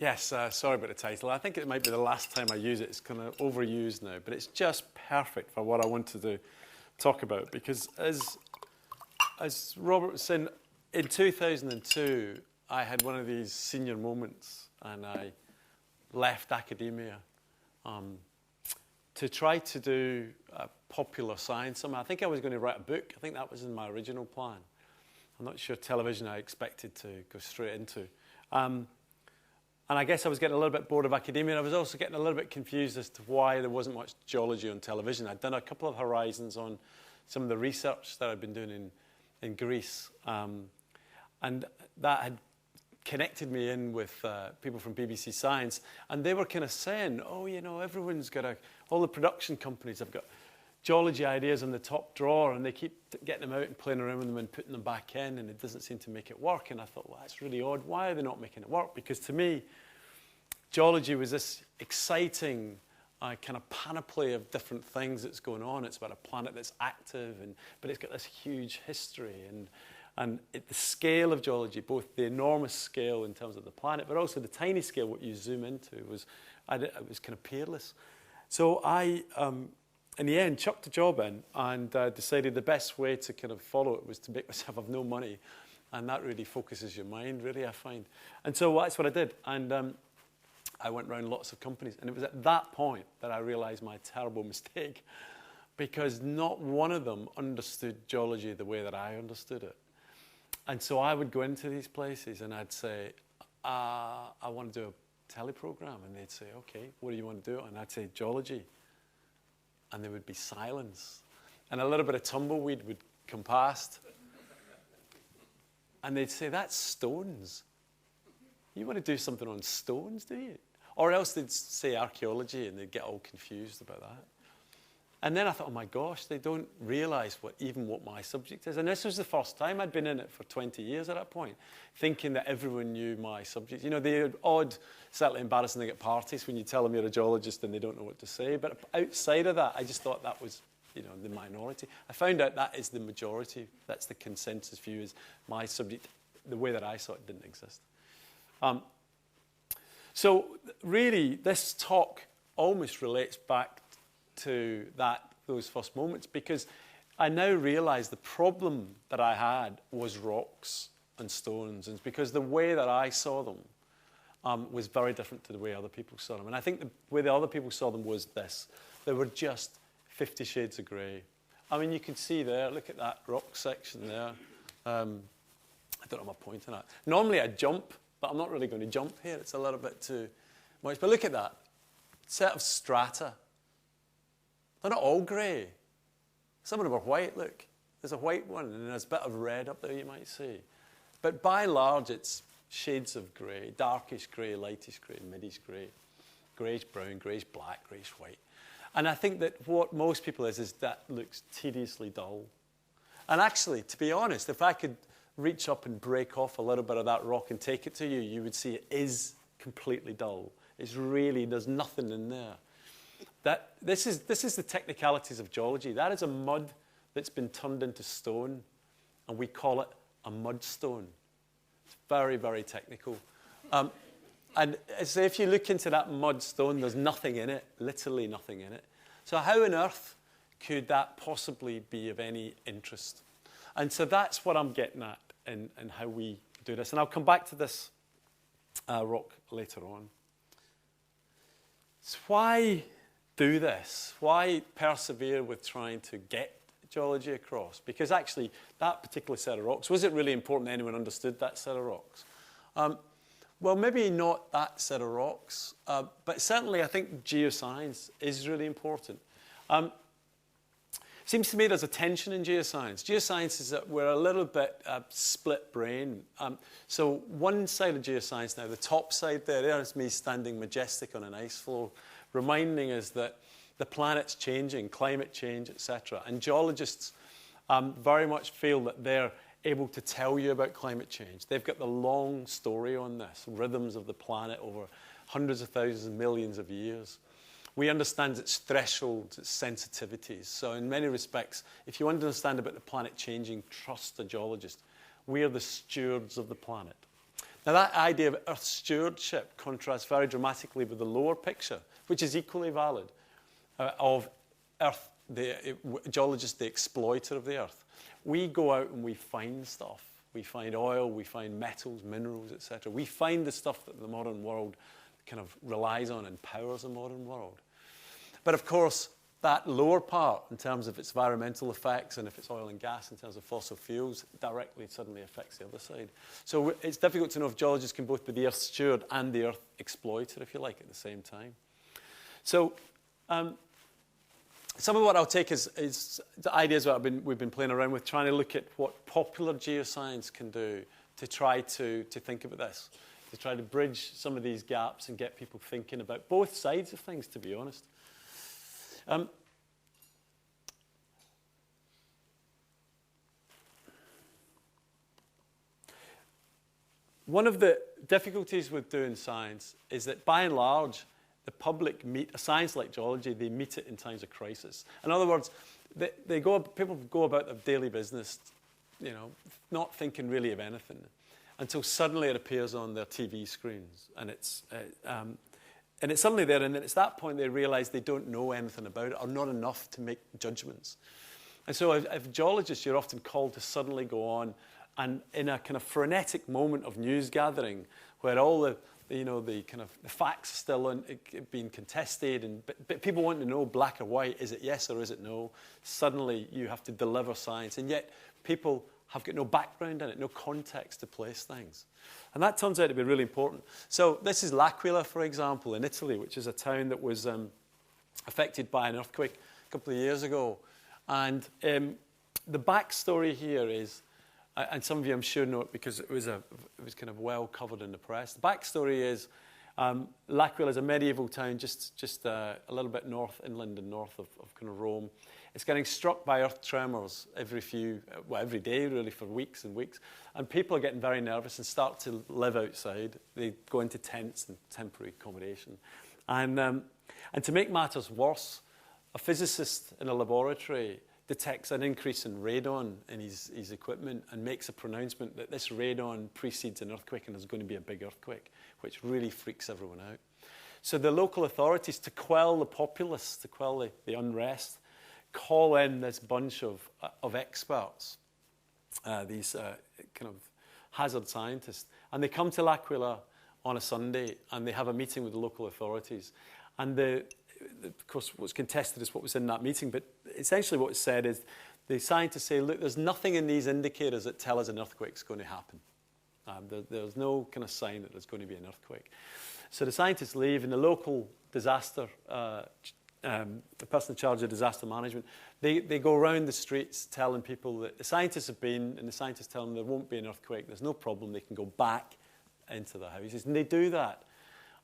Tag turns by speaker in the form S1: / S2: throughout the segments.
S1: Yes, sorry about the title. I think it might be the last time I use it. It's kind of overused now, but it's just perfect for what I wanted to talk about. Because as Robert was saying, in 2002, I had one of these senior moments, and I left academia to try to do popular science. I think I was going to write a book. I think that was in my original plan. I'm not sure television I expected to go straight into. And I guess I was getting a little bit bored of academia, and I was also getting a little bit confused as to why there wasn't much geology on television. I'd done a couple of horizons on some of the research that I'd been doing in Greece, and that had connected me in with people from BBC Science, and they were kind of saying, oh, you know, everyone's got all the production companies have got geology ideas in the top drawer, and they keep getting them out and playing around with them and putting them back in, and it doesn't seem to make it work. And I thought, well, that's really odd. Why are they not making it work? Because to me, geology was this exciting kind of panoply of different things that's going on. It's about a planet that's active, but it's got this huge history. And the scale of geology, both the enormous scale in terms of the planet, but also the tiny scale, what you zoom into, it was kind of peerless. So I, in the end, chucked the job in and decided the best way to kind of follow it was to make myself have no money. And that really focuses your mind, really, I find. And so that's what I did. And I went around lots of companies. And it was at that point that I realized my terrible mistake, because not one of them understood geology the way that I understood it. And so I would go into these places and I'd say, I want to do a teleprogram. And they'd say, okay, what do you want to do? And I'd say, geology. And there would be silence. And a little bit of tumbleweed would come past. And they'd say, that's stones. You want to do something on stones, do you? Or else they'd say archaeology, and they'd get all confused about that. And then I thought, oh my gosh, they don't realize what my subject is. And this was the first time. I'd been in it for 20 years at that point, thinking that everyone knew my subject. You know, the odd, slightly embarrassing thing at parties when you tell them you're a geologist and they don't know what to say. But outside of that, I just thought that was, you know, the minority. I found out that is the majority. That's the consensus view, is my subject, the way that I saw it, didn't exist. So really, this talk almost relates back to those first moments, because I now realize the problem that I had was rocks and stones, and because the way that I saw them was very different to the way other people saw them. And I think the way the other people saw them was this: they were just 50 shades of grey. I mean, you can see there, look at that rock section there. I don't know what I'm pointing at. Normally I jump, but I'm not really going to jump here. It's a little bit too much. But look at that set of strata. They're not all grey. Some of them are white, look. There's a white one, and there's a bit of red up there, you might see. But by and large, it's shades of grey, darkish grey, lightish grey, midish grey, greyish brown, greyish black, greyish white. And I think that what most people is that looks tediously dull. And actually, to be honest, if I could reach up and break off a little bit of that rock and take it to you, you would see it is completely dull. It's really, there's nothing in there. This is the technicalities of geology. That is a mud that's been turned into stone, and we call it a mudstone. It's very, very technical. And so if you look into that mudstone, there's nothing in it, literally nothing in it. So how on earth could that possibly be of any interest? And so that's what I'm getting at in how we do this. And I'll come back to this rock later on. So why do this? Why persevere with trying to get geology across? Because actually, that particular set of rocks, was it really important that anyone understood that set of rocks? Well, maybe not that set of rocks, but certainly I think geoscience is really important. Seems to me there's a tension in geoscience. Geoscience is that we're a little bit split brain. So one side of geoscience now, the top side there's me standing majestic on an ice floe, reminding us that the planet's changing, climate change, etc. And geologists very much feel that they're able to tell you about climate change. They've got the long story on this, rhythms of the planet over hundreds of thousands and millions of years. We understand its thresholds, its sensitivities. So in many respects, if you understand about the planet changing, trust a geologist. We are the stewards of the planet. Now, that idea of Earth stewardship contrasts very dramatically with the lower picture, which is equally valid, of Earth, the geologist, the exploiter of the Earth. We go out and we find stuff. We find oil, we find metals, minerals, etc. We find the stuff that the modern world kind of relies on and powers the modern world. But of course, that lower part, in terms of its environmental effects and if it's oil and gas in terms of fossil fuels, directly suddenly affects the other side. So it's difficult to know if geologists can both be the Earth steward and the Earth exploiter, if you like, at the same time. So some of what I'll take is the ideas that we've been playing around with, trying to look at what popular geoscience can do to try to think about this, to try to bridge some of these gaps and get people thinking about both sides of things, to be honest. One of the difficulties with doing science is that, by and large, the public meet a science like geology. They meet it in times of crisis. In other words, people go about their daily business, you know, not thinking really of anything, until suddenly it appears on their TV screens, and it's suddenly there, and it's that point they realise they don't know anything about it, or not enough to make judgments. And so, as geologists, you're often called to suddenly go on, and in a kind of frenetic moment of news gathering, where all the facts are still being contested, but people want to know black or white, is it yes or is it no? Suddenly you have to deliver science, and yet people have got no background in it, no context to place things. And that turns out to be really important. So this is L'Aquila, for example, in Italy, which is a town that was affected by an earthquake a couple of years ago. And the backstory here is, and some of you I'm sure know it because it was kind of well covered in the press. The backstory is L'Aquila is a medieval town just a little bit inland and north of kind of Rome. It's getting struck by earth tremors every day really, for weeks and weeks. And people are getting very nervous and start to live outside. They go into tents and temporary accommodation. And to make matters worse, a physicist in a laboratory detects an increase in radon in his equipment and makes a pronouncement that this radon precedes an earthquake and there's going to be a big earthquake, which really freaks everyone out. So the local authorities, to quell the populace, to quell the unrest, call in this bunch of experts, these kind of hazard scientists, and they come to L'Aquila on a Sunday and they have a meeting with the local authorities. And of course, what's contested is what was in that meeting, but essentially what is said is the scientists say, look, there's nothing in these indicators that tell us an earthquake's going to happen. There's no kind of sign that there's going to be an earthquake. So the scientists leave, and the local disaster, the person in charge of disaster management, they go around the streets telling people that the scientists have been, and the scientists tell them there won't be an earthquake, there's no problem, they can go back into their houses, and they do that.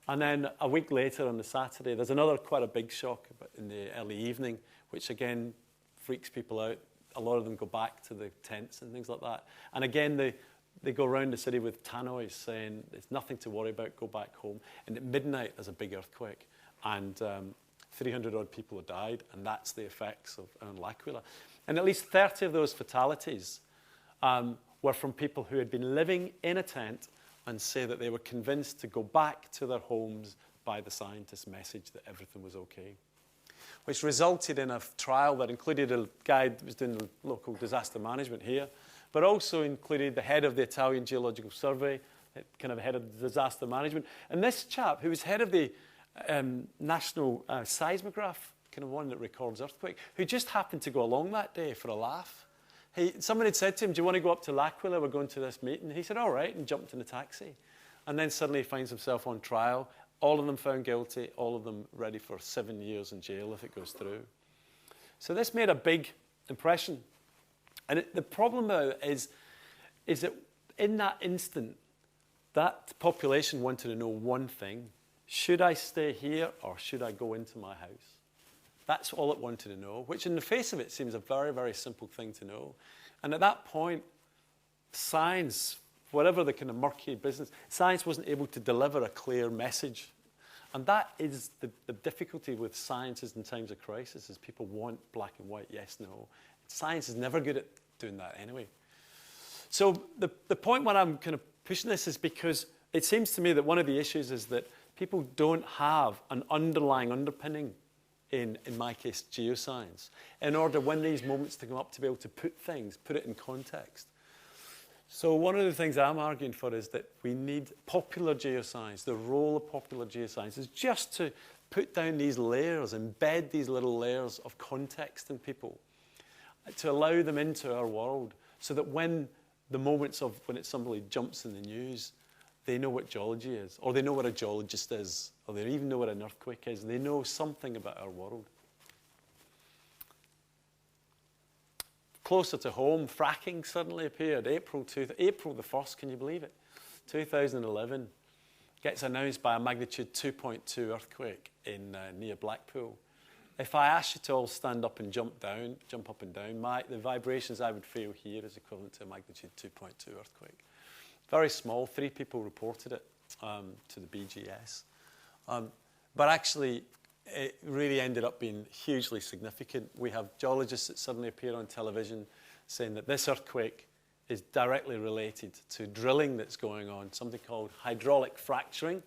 S1: And then a week later on the Saturday, there's another quite a big shock in the early evening, which again freaks people out. A lot of them go back to the tents and things like that. And again, they go around the city with tannoys saying, there's nothing to worry about, go back home. And at midnight, there's a big earthquake. And 300 odd people have died, and that's the effects of L'Aquila. And at least 30 of those fatalities were from people who had been living in a tent and say that they were convinced to go back to their homes by the scientist's message that everything was okay. Which resulted in a trial that included a guy that was doing the local disaster management here, but also included the head of the Italian Geological Survey, kind of head of the disaster management. And this chap, who was head of the national seismograph, kind of one that records earthquake, who just happened to go along that day for a laugh. Someone had said to him, do you want to go up to L'Aquila? We're going to this meeting. He said, all right, and jumped in a taxi. And then suddenly he finds himself on trial. All of them found guilty, all of them ready for 7 years in jail if it goes through. So this made a big impression. And the problem is that in that instant, that population wanted to know one thing. Should I stay here or should I go into my house? That's all it wanted to know, which in the face of it seems a very, very simple thing to know. And at that point, science, whatever the kind of murky business, science wasn't able to deliver a clear message. And that is the difficulty with sciences in times of crisis, is people want black and white, yes, no. Science is never good at doing that anyway. So the point when I'm kind of pushing this is because it seems to me that one of the issues is that people don't have an underlying underpinning in my case, geoscience, in order when these moments to come up to be able to put it in context. So one of the things I'm arguing for is that we need popular geoscience. The role of popular geoscience is just to put down these layers, embed these little layers of context in people, to allow them into our world, so that when the moments of when somebody jumps in the news, they know what geology is, or they know what a geologist is, or they even know what an earthquake is, and they know something about our world. Closer to home, fracking suddenly appeared. April the 1st, can you believe it? 2011, gets announced by a magnitude 2.2 earthquake in near Blackpool. If I asked you to all stand up and jump up and down, the vibrations I would feel here is equivalent to a magnitude 2.2 earthquake. Very small, 3 people reported it to the BGS. But actually, it really ended up being hugely significant. We have geologists that suddenly appear on television saying that this earthquake is directly related to drilling that's going on, something called hydraulic fracturing,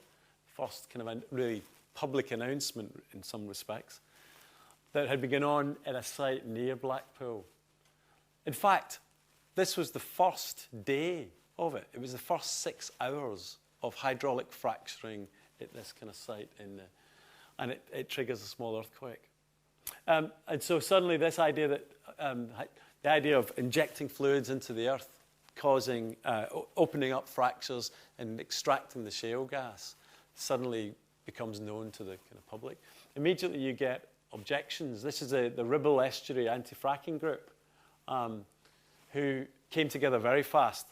S1: first kind of a really public announcement in some respects, that had been going on at a site near Blackpool. In fact, this was the first day of it. It was the first 6 hours of hydraulic fracturing at this kind of site and it triggers a small earthquake. And so suddenly this idea that, the idea of injecting fluids into the earth, causing, opening up fractures and extracting the shale gas, suddenly becomes known to the kind of public. Immediately you get objections. This is the Ribble Estuary Anti-Fracking Group, who came together very fast,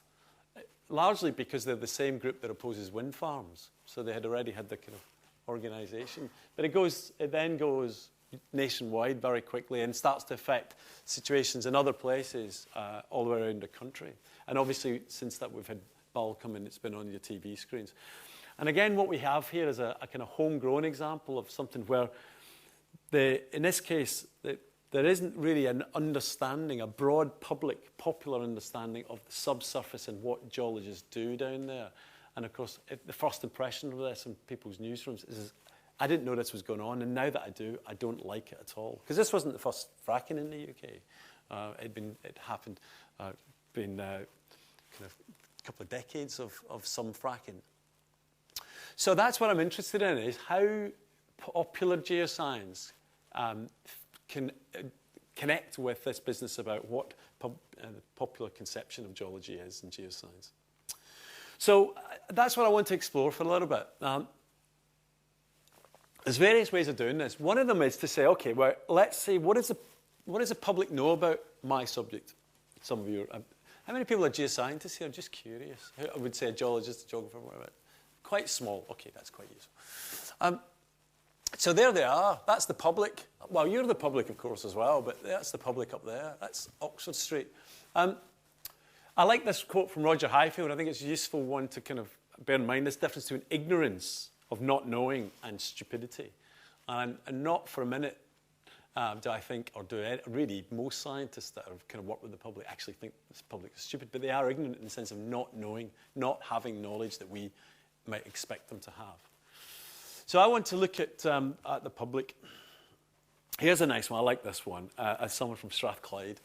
S1: largely because they're the same group that opposes wind farms. So they had already had the kind of organisation. But it then goes nationwide very quickly and starts to affect situations in other places all the way around the country. And obviously, since that we've had Bull come in, it's been on your TV screens. And again, what we have here is a kind of homegrown example of something where, in this case, there isn't really an understanding, a broad popular understanding of the subsurface and what geologists do down there. And of course, the first impression of this in people's newsrooms is, I didn't know this was going on, and now that I do, I don't like it at all. Because this wasn't the first fracking in the UK. It happened, kind of a couple of decades of some fracking. So that's what I'm interested in, is how popular geoscience can connect with this business about what the popular conception of geology is in geoscience. So that's what I want to explore for a little bit. There's various ways of doing this. One of them is to say, okay, well, let's see, what does the public know about my subject? Some of you, how many people are geoscientists here? I'm just curious. I would say a geologist, a geographer, whatever. Quite small. Okay, that's quite useful. So there they are. That's the public. Well, you're the public, of course, as well, but that's the public up there. That's Oxford Street. I like this quote from Roger Highfield. I think it's a useful one to kind of bear in mind, this difference between ignorance of not knowing and stupidity. And not for a minute do I think, or do really most scientists that have kind of worked with the public actually think this public is stupid, but they are ignorant in the sense of not knowing, not having knowledge that we might expect them to have. So I want to look at the public. Here's a nice one. I like this one. As someone from Strathclyde.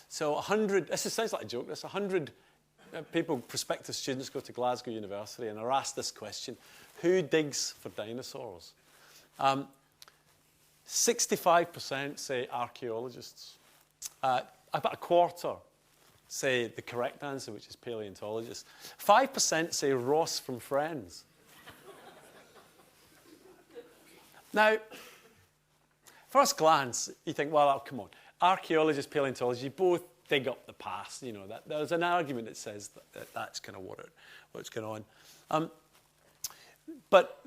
S1: So 100, this sounds like a joke, 100 people, prospective students, go to Glasgow University and are asked this question: who digs for dinosaurs? 65% say archaeologists. About a quarter say the correct answer, which is paleontologists. 5% say Ross from Friends. Now, first glance, you think, well, oh, come on. Archaeologists, paleontology, both dig up the past. You know, there's an argument that says that's kind of what's going on. But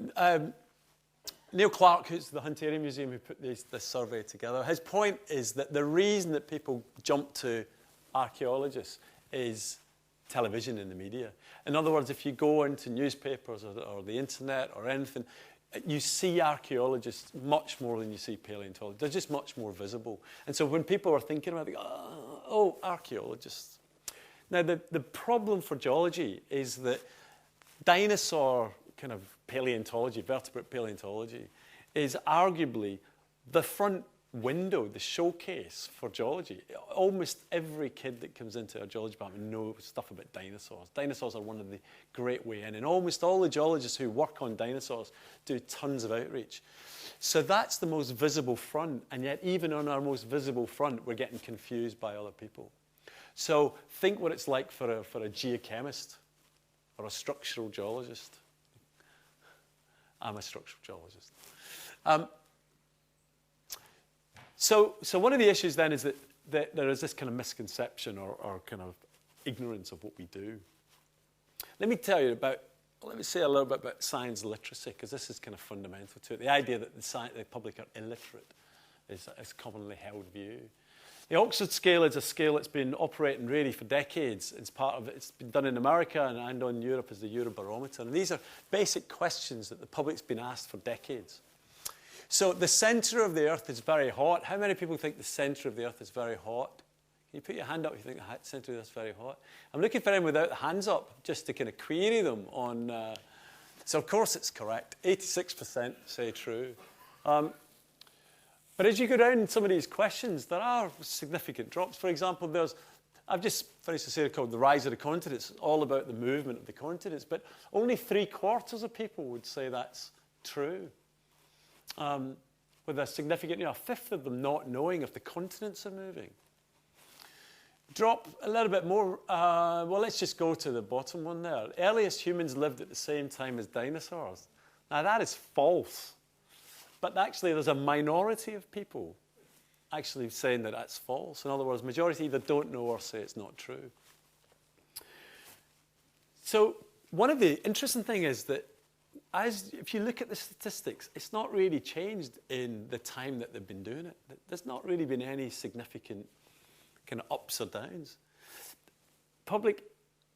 S1: Neil Clark, who's the Hunterian Museum, who put this survey together, his point is that the reason that people jump to archaeologists is television and the media. In other words, if you go into newspapers or the internet or anything, you see archaeologists much more than you see paleontologists. They're just much more visible. And so when people are thinking about it, oh, archaeologists. Now, the problem for geology is that dinosaur kind of paleontology, vertebrate paleontology, is arguably the front window, the showcase for geology. Almost every kid that comes into our geology department knows stuff about dinosaurs. Dinosaurs are one of the great way in, and almost all the geologists who work on dinosaurs do tons of outreach. So that's the most visible front, and yet even on our most visible front, we're getting confused by other people. So think what it's like for a geochemist or a structural geologist. I'm a structural geologist. So one of the issues then is that there is this kind of misconception or kind of ignorance of what we do. Let me say a little bit about science literacy, because this is kind of fundamental to it. The idea that the public are illiterate is a commonly held view. The Oxford scale is a scale that's been operating really for decades. It's been done in America and on Europe as the Eurobarometer. And these are basic questions that the public's been asked for decades. So the centre of the Earth is very hot. How many people think the centre of the Earth is very hot? Can you put your hand up if you think the centre of the Earth is very hot? I'm looking for anyone without the hands up, just to kind of query them on... So of course it's correct. 86% say true. But as you go down some of these questions, there are significant drops. For example, I've just finished a series called The Rise of the Continents. It's all about the movement of the continents, but only 3/4 of people would say that's true. With a significant, a fifth of them not knowing if the continents are moving. Drop a little bit more. Well, let's just go to the bottom one there. Earliest humans lived at the same time as dinosaurs. Now, that is false. But actually, there's a minority of people actually saying that that's false. In other words, majority either don't know or say it's not true. So one of the interesting things is that if you look at the statistics, it's not really changed in the time that they've been doing it. There's not really been any significant kind of ups or downs. Public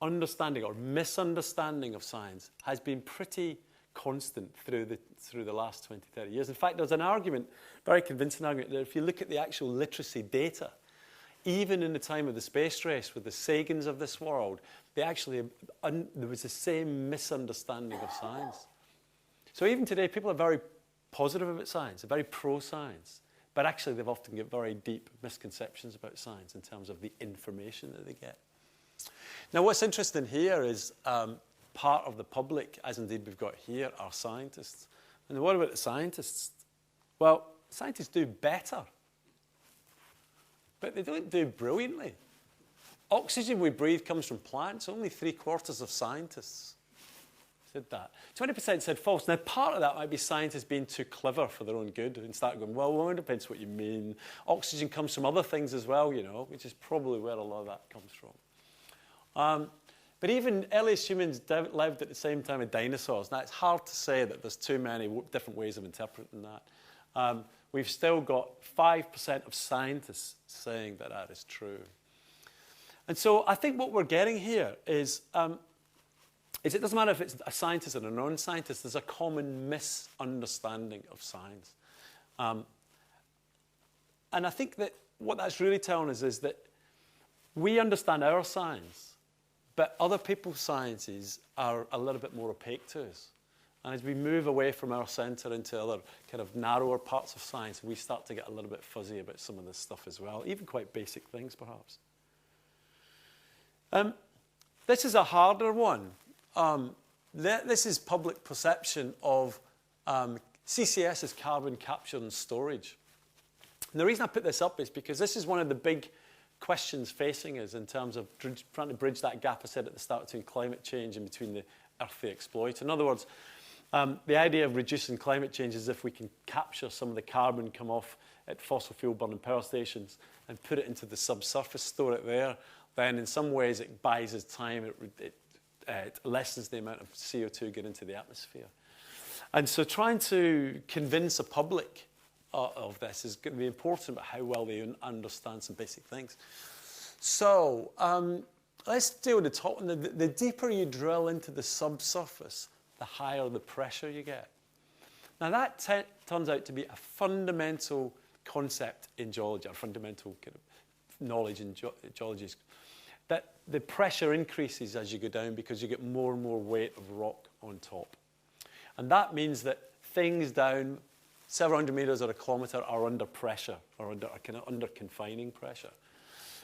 S1: understanding or misunderstanding of science has been pretty constant through the last 20, 30 years. In fact, there's an argument, very convincing argument, that if you look at the actual literacy data, even in the time of the space race with the Sagans of this world, there was the same misunderstanding of science. So even today, people are very positive about science, they're very pro-science, but actually they've often got very deep misconceptions about science in terms of the information that they get. Now, what's interesting here is part of the public, as indeed we've got here, are scientists. And what about the scientists? Well, scientists do better, but they don't do brilliantly. Oxygen we breathe comes from plants. Only 3/4 of scientists said that. 20% said false. Now, part of that might be scientists being too clever for their own good and start going, well, it depends what you mean. Oxygen comes from other things as well, which is probably where a lot of that comes from. But even earliest humans lived at the same time as dinosaurs. Now, it's hard to say that there's too many different ways of interpreting that. We've still got 5% of scientists saying that that is true. And so I think what we're getting here is it doesn't matter if it's a scientist or a non-scientist, there's a common misunderstanding of science. And I think that what that's really telling us is that we understand our science, but other people's sciences are a little bit more opaque to us. And as we move away from our centre into other kind of narrower parts of science, we start to get a little bit fuzzy about some of this stuff as well, even quite basic things, perhaps. This is a harder one. This is public perception of CCS as carbon capture and storage. And the reason I put this up is because this is one of the big questions facing us in terms of trying to bridge that gap I said at the start between climate change and between the Earth they exploit. In other words, the idea of reducing climate change is if we can capture some of the carbon come off at fossil fuel burning power stations and put it into the subsurface, store it there, then in some ways it buys us time, it lessens the amount of CO2 get into the atmosphere. And so trying to convince a public of this is going to be important about how well they understand some basic things. So let's deal with the top one. The deeper you drill into the subsurface, the higher the pressure you get. Now that turns out to be a fundamental concept in geology, a fundamental kind of knowledge in geology. that the pressure increases as you go down because you get more and more weight of rock on top. And that means that things down several hundred meters or a kilometer are under pressure, or under confining pressure.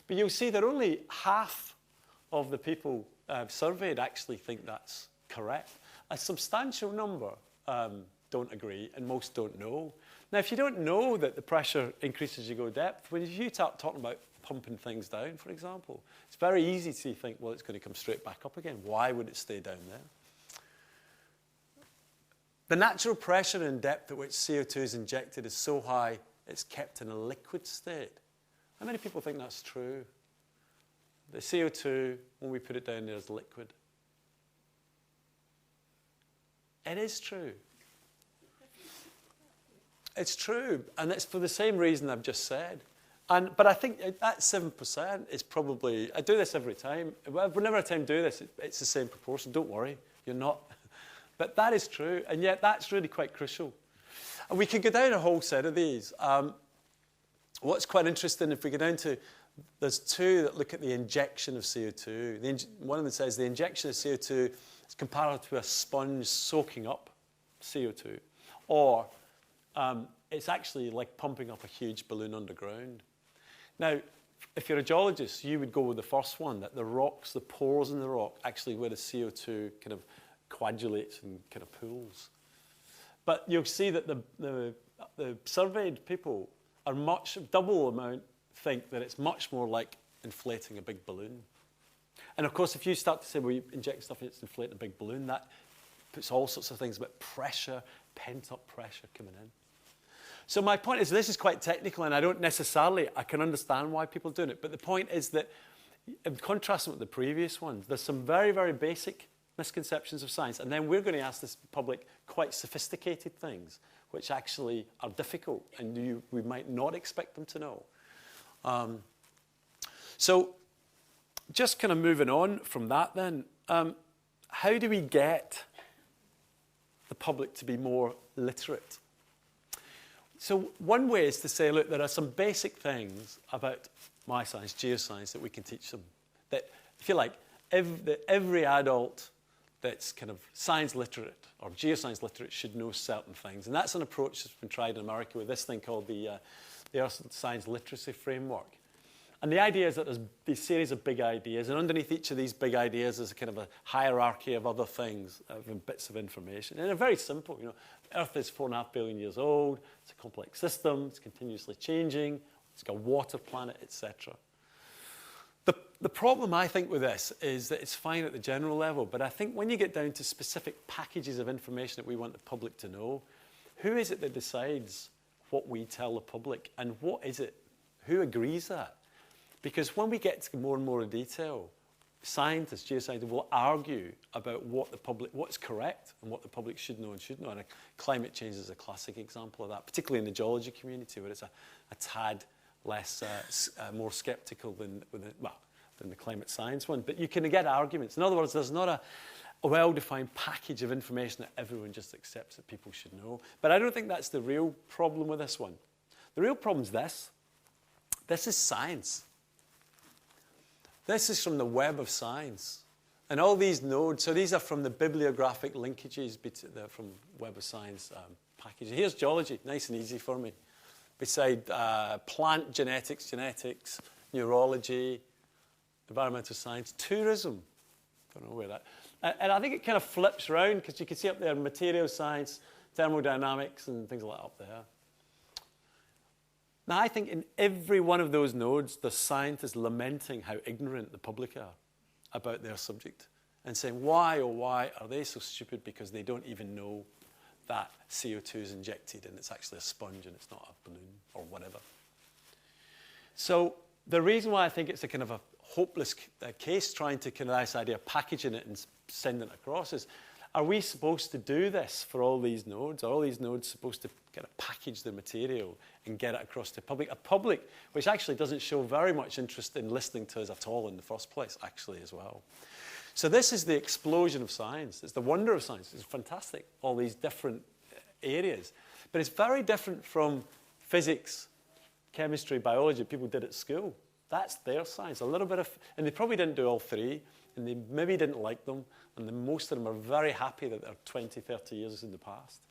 S1: But you'll see that only half of the people surveyed actually think that's correct. A substantial number don't agree, and most don't know. Now, if you don't know that the pressure increases as you go depth, when you start talking about pumping things down, for example, it's very easy to think, well, it's going to come straight back up again. Why would it stay down there? The natural pressure and depth at which CO2 is injected is so high, it's kept in a liquid state. How many people think that's true? The CO2, when we put it down there, is liquid. It is true. It's true, and it's for the same reason I've just said. But I think that 7% is probably, I do this every time. Whenever I do this, it's the same proportion. Don't worry, you're not. But that is true, and yet that's really quite crucial. And we could go down a whole set of these. What's quite interesting, if we go down to, there's two that look at the injection of CO2. One of them says the injection of CO2 is comparable to a sponge soaking up CO2. Or it's actually like pumping up a huge balloon underground. Now, if you're a geologist, you would go with the first one, that the rocks, the pores in the rock, actually where the CO2 kind of coagulates and kind of pools. But you'll see that the surveyed people are much, double amount, think that it's much more like inflating a big balloon. And of course, if you start to say, well, you inject stuff and it's inflating a big balloon, that puts all sorts of things about pressure, pent-up pressure coming in. So my point is, this is quite technical, and I can understand why people are doing it. But the point is that, in contrast with the previous ones, there's some very, very basic misconceptions of science. And then we're going to ask this public quite sophisticated things, which actually are difficult, and we might not expect them to know. So just kind of moving on from that then, how do we get the public to be more literate? So one way is to say, look, there are some basic things about my science, geoscience, that we can teach them. That, if you like, every adult that's kind of science literate or geoscience literate should know certain things. And that's an approach that's been tried in America with this thing called the Earth Science Literacy Framework. And the idea is that there's these series of big ideas, and underneath each of these big ideas is a kind of a hierarchy of other things, of bits of information. And they're very simple. You know, Earth is 4.5 billion years old. It's a complex system. It's continuously changing. It's got a water planet, etc. The problem, I think, with this is that it's fine at the general level, but I think when you get down to specific packages of information that we want the public to know, who is it that decides what we tell the public, and what is it? Who agrees that? Because when we get to more and more detail, scientists, geoscientists, will argue about what's correct and what the public should know and shouldn't know. And climate change is a classic example of that, particularly in the geology community, where it's a tad less, more sceptical than the climate science one. But you can get arguments. In other words, there's not a well-defined package of information that everyone just accepts that people should know. But I don't think that's the real problem with this one. The real problem is this. This is science. This is from the web of science. And all these nodes, so these are from the bibliographic linkages from Web of Science package. Here's geology, nice and easy for me. Beside plant genetics, neurology, environmental science, tourism. Don't know where that. And I think it kind of flips around, because you can see up there material science, thermodynamics, and things like that up there. Now, I think in every one of those nodes, the scientists lamenting how ignorant the public are about their subject, and saying, why, oh why are they so stupid, because they don't even know that CO2 is injected and it's actually a sponge and it's not a balloon or whatever. So the reason why I think it's a kind of a hopeless case trying to kind of this idea of packaging it and sending it across is, are we supposed to do this for all these nodes? Are all these nodes supposed to kind of package the material and get it across to the public? A public which actually doesn't show very much interest in listening to us at all in the first place, actually, as well. So this is the explosion of science. It's the wonder of science. It's fantastic, all these different areas. But it's very different from physics, chemistry, biology people did at school. That's their science. A little bit of, and they probably didn't do all three, and they maybe didn't like them, and most of them are very happy that they're 20, 30 years in the past.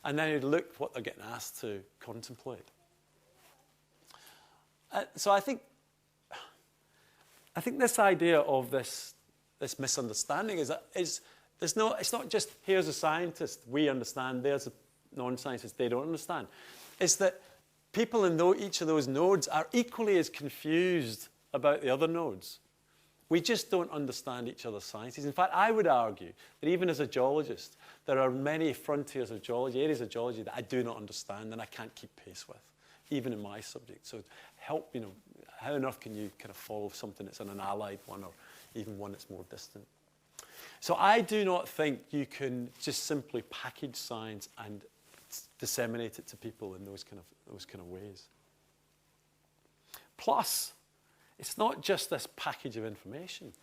S1: And then you look what they're getting asked to contemplate. So I think this idea of this misunderstanding is it's not just here's a scientist, we understand, there's a non-scientist, they don't understand. It's that people in each of those nodes are equally as confused about the other nodes. We just don't understand each other's sciences. In fact, I would argue that even as a geologist, there are many frontiers of geology, areas of geology that I do not understand and I can't keep pace with, even in my subject. So help, how on earth can you kind of follow something that's an allied one or even one that's more distant? So I do not think you can just simply package science and disseminate it to people in those kind of ways. Plus, it's not just this package of information.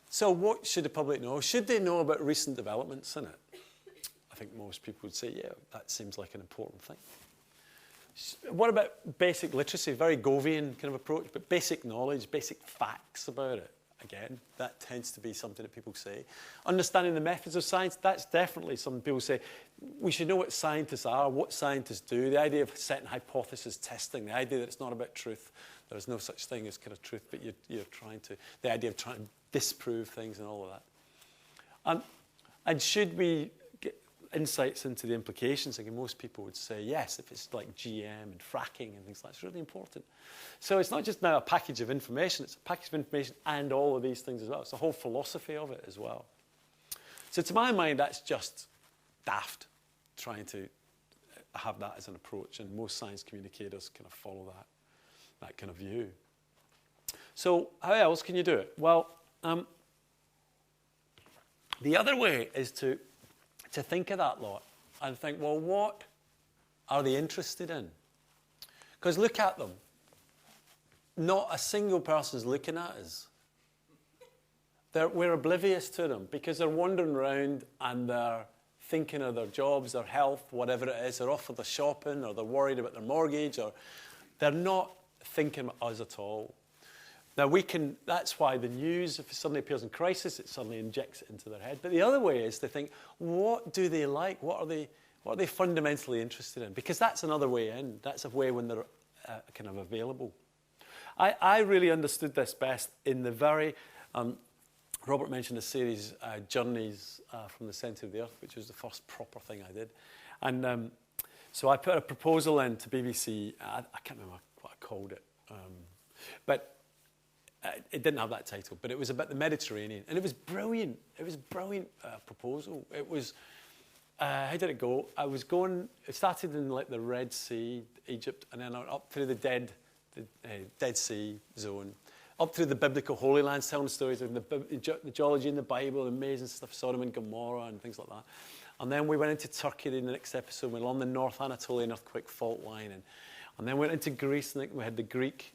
S1: So what should the public know? Should they know about recent developments in it? I think most people would say, yeah, that seems like an important thing. What about basic literacy? Very Govian kind of approach, but basic knowledge, basic facts about it. Again, that tends to be something that people say. Understanding the methods of science, that's definitely something people say. We should know what scientists are, what scientists do, the idea of setting hypothesis testing, the idea that it's not about truth. There is no such thing as kind of truth, but you're trying to, the idea of trying to disprove things and all of that. And should we get insights into the implications? I think most people would say yes, if it's like GM and fracking and things like that, it's really important. So it's not just now a package of information, it's a package of information and all of these things as well. It's the whole philosophy of it as well. So to my mind, that's just daft, trying to have that as an approach, and most science communicators kind of follow that kind of view. So how else can you do it? Well, the other way is to think of that lot and think, well, what are they interested in? Because look at them. Not a single person's looking at us. We're oblivious to them because they're wandering around and they're thinking of their jobs, their health, whatever it is. They're off for the shopping, or they're worried about their mortgage, or they're not thinking about us at all. Now that's why the news, if it suddenly appears in crisis, it suddenly injects it into their head. But the other way is to think, what do they like? What are they fundamentally interested in? Because that's another way in. That's a way when they're kind of available. I really understood this best in the very, Robert mentioned the series Journeys from the Centre of the Earth, which was the first proper thing I did. And so I put a proposal in to BBC. I can't remember what I called it. But it didn't have that title. But it was about the Mediterranean. And it was brilliant. It was a brilliant proposal. It was, how did it go? It started in like the Red Sea, Egypt, and then up through the Dead Sea zone, up through the biblical Holy Lands, telling stories of the geology in the Bible, amazing stuff, Sodom and Gomorrah and things like that. And then we went into Turkey in the next episode. We were on the North Anatolian earthquake fault line, and then went into Greece, and we had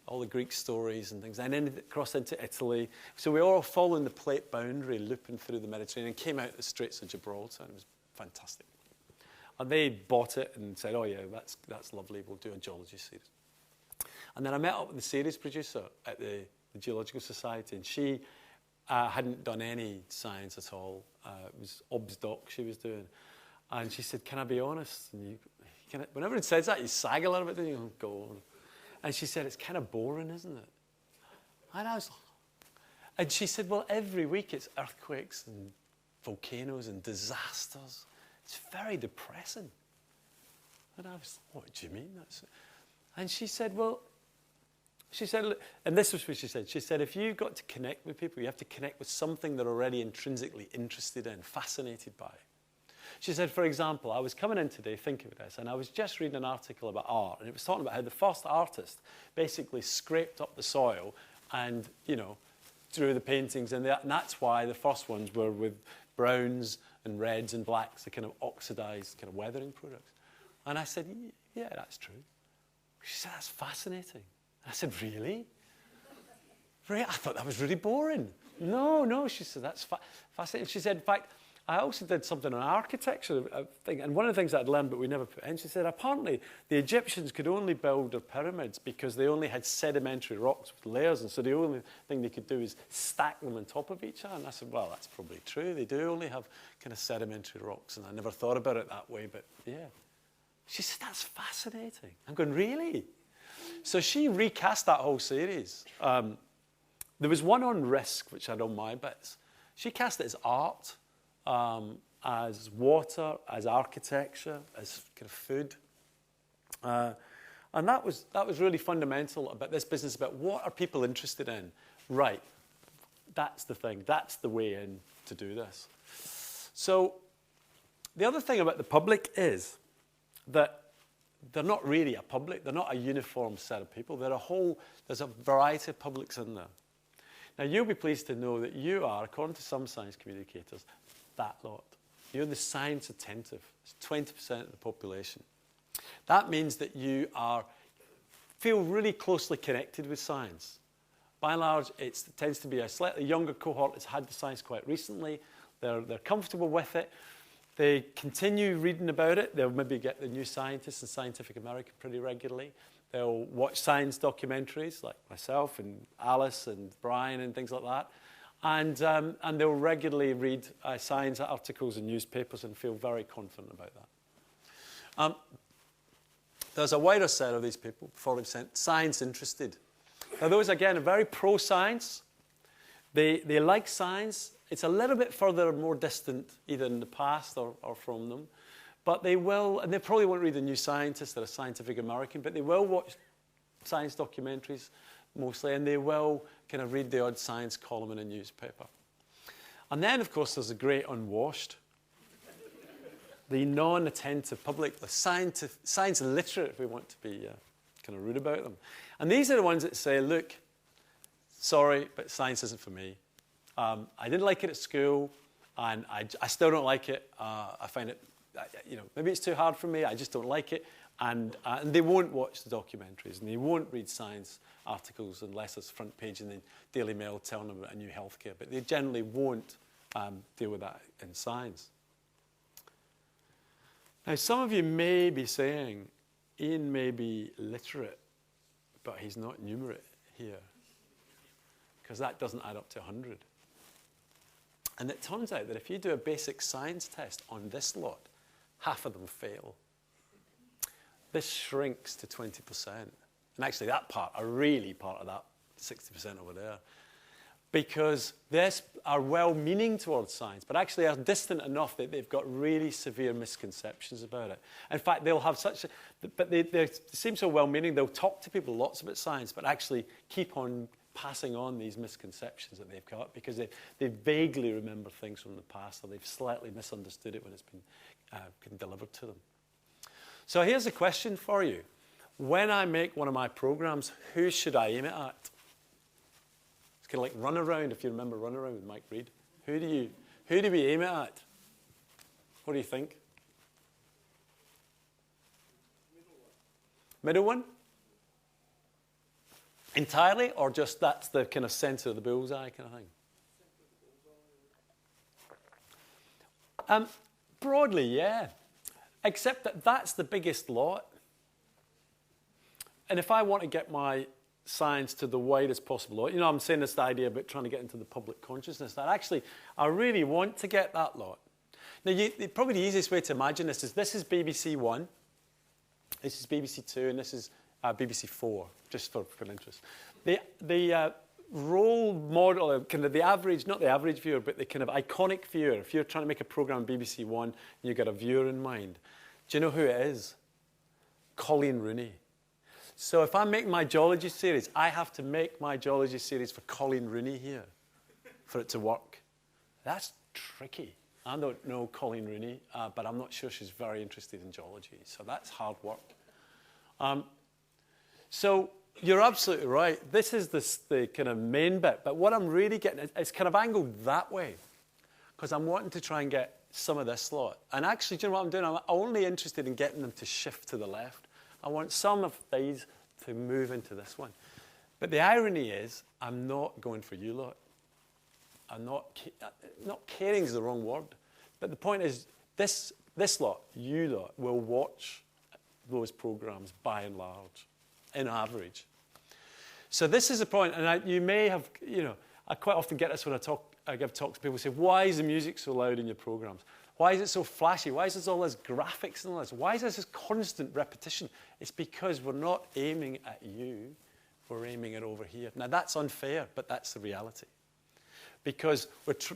S1: all the Greek stories and things, and then crossed into Italy. So we were all following the plate boundary, looping through the Mediterranean, and came out the Straits of Gibraltar, and it was fantastic. And they bought it and said, oh yeah, that's lovely, we'll do a geology series. And then I met up with the series producer at the Geological Society, and she hadn't done any science at all. It was obs doc she was doing. And she said, can I be honest? And whenever it says that, you sag a little bit, then you go on. And she said, it's kind of boring, isn't it? And I was like, and she said, well, every week it's earthquakes and volcanoes and disasters. It's very depressing. And I was like, what do you mean? And she said, and this was what she said. She said, if you've got to connect with people, you have to connect with something they're already intrinsically interested in, fascinated by. She said, for example, I was coming in today thinking of this, and I was just reading an article about art, and it was talking about how the first artist basically scraped up the soil and, drew the paintings, and that's why the first ones were with browns and reds and blacks, the kind of oxidized kind of weathering products. And I said, yeah, that's true. She said, that's fascinating. I said, really? I thought that was really boring. No, she said, that's fascinating. She said, in fact, I also did something on architecture, and one of the things I'd learned but we never put in, she said apparently the Egyptians could only build their pyramids because they only had sedimentary rocks with layers, and so the only thing they could do is stack them on top of each other. And I said, well, that's probably true. They do only have kind of sedimentary rocks, and I never thought about it that way, but yeah. She said, that's fascinating. I'm going, really? So she recast that whole series. There was one on risk, which had all my bits. She cast it as art, as water, as architecture, as kind of food. And that was really fundamental about this business, about what are people interested in? Right, that's the thing. That's the way in to do this. So the other thing about the public is that they're not really a public. They're not a uniform set of people. There's a variety of publics in there. Now, you'll be pleased to know that you are, according to some science communicators, that lot. You're the science attentive. It's 20% of the population. That means that you feel really closely connected with science. By and large, it tends to be a slightly younger cohort that's had the science quite recently. They're comfortable with it. They continue reading about it. They'll maybe get the New Scientist and Scientific American pretty regularly. They'll watch science documentaries like myself and Alice and Brian and things like that. And they'll regularly read science articles in newspapers and feel very confident about that. There's a wider set of these people, 40%, science interested. Now those, again, are very pro-science. They like science. It's a little bit further, more distant, either in the past or from them. But they will, and they probably won't read the New Scientist or a Scientific American, but they will watch science documentaries mostly, and they will kind of read the odd science column in a newspaper. And then, of course, there's the great unwashed, the non-attentive public, the science illiterate, if we want to be kind of rude about them. And these are the ones that say, look, sorry, but science isn't for me. I didn't like it at school, and I still don't like it. I find it, maybe it's too hard for me. I just don't like it. And they won't watch the documentaries, and they won't read science articles unless it's front page in the Daily Mail telling them about a new healthcare. But they generally won't deal with that in science. Now, some of you may be saying, Iain may be literate, but he's not numerate here, because that doesn't add up to 100. And it turns out that if you do a basic science test on this lot, half of them fail. This shrinks to 20%. And actually that part, are really part of that 60% over there. Because they are well-meaning towards science, but actually are distant enough that they've got really severe misconceptions about it. In fact, they'll have but they seem so well-meaning, they'll talk to people lots about science, but actually keep on passing on these misconceptions that they've got because they vaguely remember things from the past, or they've slightly misunderstood it when it's been delivered to them. So here's a question for you. When I make one of my programs, who should I aim it at? It's kind of like Run Around, if you remember Run Around with Mike Reed. Who do we aim it at? What do you think? Middle one? Entirely, or just that's the kind of centre of the bullseye kind of thing? Broadly, yeah. Except that that's the biggest lot. And if I want to get my science to the widest possible lot, I'm saying this idea about trying to get into the public consciousness, that actually I really want to get that lot. Now, probably the easiest way to imagine this is BBC One, this is BBC Two, and this is BBC Four, just for interest. The role model, kind of the average, not the average viewer, but the kind of iconic viewer, if you're trying to make a program on BBC One and you've got a viewer in mind, do you know who it is? Colleen Rooney. So if I'm making my geology series, I have to make my geology series for Colleen Rooney here for it to work. That's tricky. I don't know Colleen Rooney, but I'm not sure she's very interested in geology. So that's hard work. So you're absolutely right. This is the kind of main bit. But what I'm really getting is kind of angled that way, because I'm wanting to try and get some of this slot. And actually, do you know what I'm doing? I'm only interested in getting them to shift to the left. I want some of these to move into this one. But the irony is, I'm not going for you lot. I'm not caring is the wrong word. But the point is, this lot, you lot, will watch those programs by and large, in average. So this is the point, and you may have, I quite often get this when I give talks. People say, why is the music so loud in your programs? Why is it so flashy? Why is there all this graphics and all this? Why is there this constant repetition? It's because we're not aiming at you, we're aiming at over here. Now that's unfair, but that's the reality. Because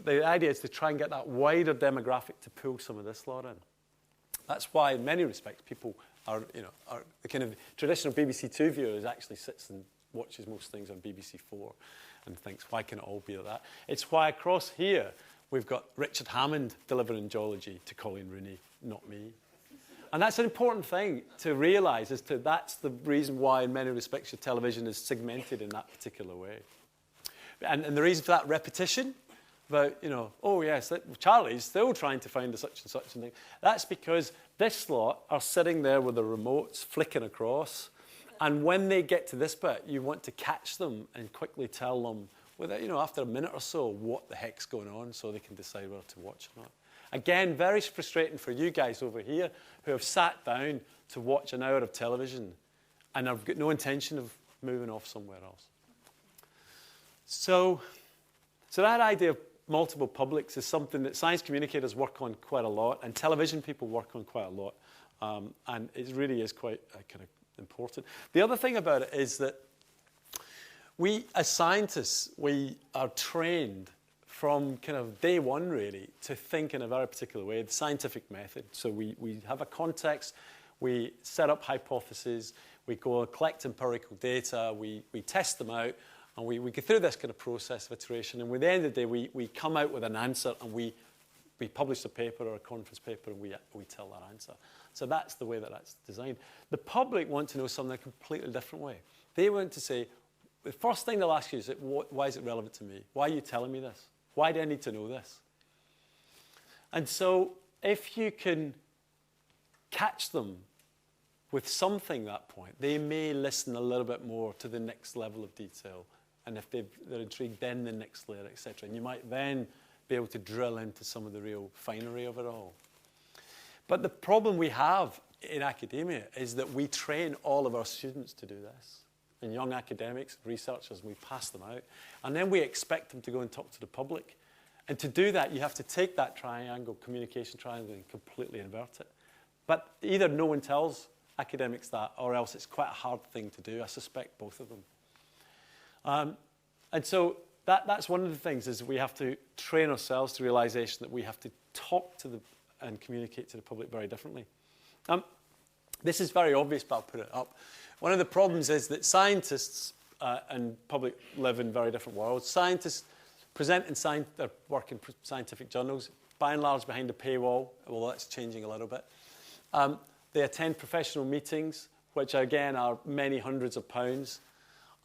S1: the idea is to try and get that wider demographic to pull some of this lot in. That's why, in many respects, people are the kind of traditional BBC Two viewer actually sits and watches most things on BBC Four and thinks, why can it all be like that? It's why across here, we've got Richard Hammond delivering Geology to Colleen Rooney, not me. And that's an important thing to realise, that's the reason why, in many respects, your television is segmented in that particular way. And the reason for that repetition, about, oh yes, Charlie's still trying to find a such and such thing. That's because this lot are sitting there with the remotes flicking across. And when they get to this bit, you want to catch them and quickly tell them, after a minute or so, what the heck's going on so they can decide whether to watch or not. Again, very frustrating for you guys over here who have sat down to watch an hour of television and have got no intention of moving off somewhere else. So that idea of multiple publics is something that science communicators work on quite a lot, and television people work on quite a lot, and it really is quite kind of important. The other thing about it is that we, as scientists, we are trained from kind of day one, really, to think in a very particular way, the scientific method. So we have a context, we set up hypotheses, we go and collect empirical data, we test them out, and we go through this kind of process of iteration. And at the end of the day, we come out with an answer, and we publish a paper or a conference paper, and we tell that answer. So that's the way that's designed. The public want to know something a completely different way. They want to say, the first thing they'll ask you is, why is it relevant to me? Why are you telling me this? Why do I need to know this? And so if you can catch them with something at that point, they may listen a little bit more to the next level of detail. And if they're intrigued, then the next layer, etc. And you might then be able to drill into some of the real finery of it all. But the problem we have in academia is that we train all of our students to do this. And young academics, researchers, we pass them out. And then we expect them to go and talk to the public. And to do that, you have to take that triangle, communication triangle, and completely invert it. But either no one tells academics that, or else it's quite a hard thing to do. I suspect both of them. And so that's one of the things, is we have to train ourselves to realization that we have to talk to and communicate to the public very differently. This is very obvious, but I'll put it up. One of the problems is that scientists and public live in very different worlds. Scientists present their work in scientific journals, by and large behind a paywall, although that's changing a little bit. They attend professional meetings, which again are many hundreds of pounds,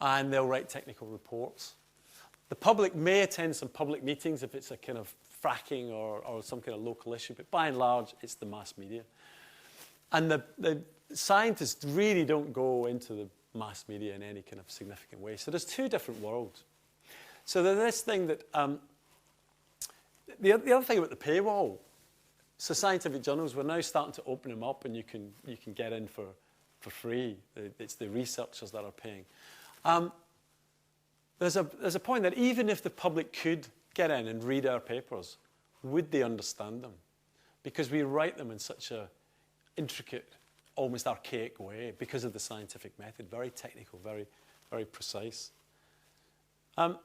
S1: and they'll write technical reports. The public may attend some public meetings if it's a kind of fracking or some kind of local issue, but by and large, it's the mass media. And the scientists really don't go into the mass media in any kind of significant way. So there's two different worlds. So there's this thing that, the other thing about the paywall, so scientific journals, we're now starting to open them up, and you can get in for free. It's the researchers that are paying. There's a point that even if the public could get in and read our papers, would they understand them? Because we write them in such a intricate, almost archaic way because of the scientific method, very technical, very, very precise. A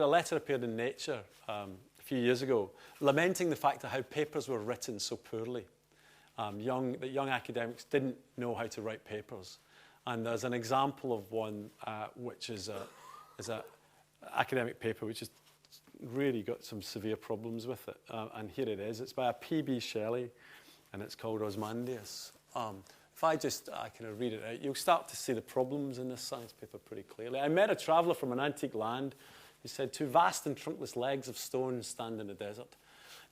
S1: letter appeared in Nature a few years ago, lamenting the fact of how papers were written so poorly. Young academics didn't know how to write papers. And there's an example of one which is an academic paper which has really got some severe problems with it. And here it is. It's by a P.B. Shelley, and it's called Osmandius. If I kind of read it out, you'll start to see the problems in this science paper pretty clearly. I met a traveller from an antique land who said, "Two vast and trunkless legs of stone stand in the desert.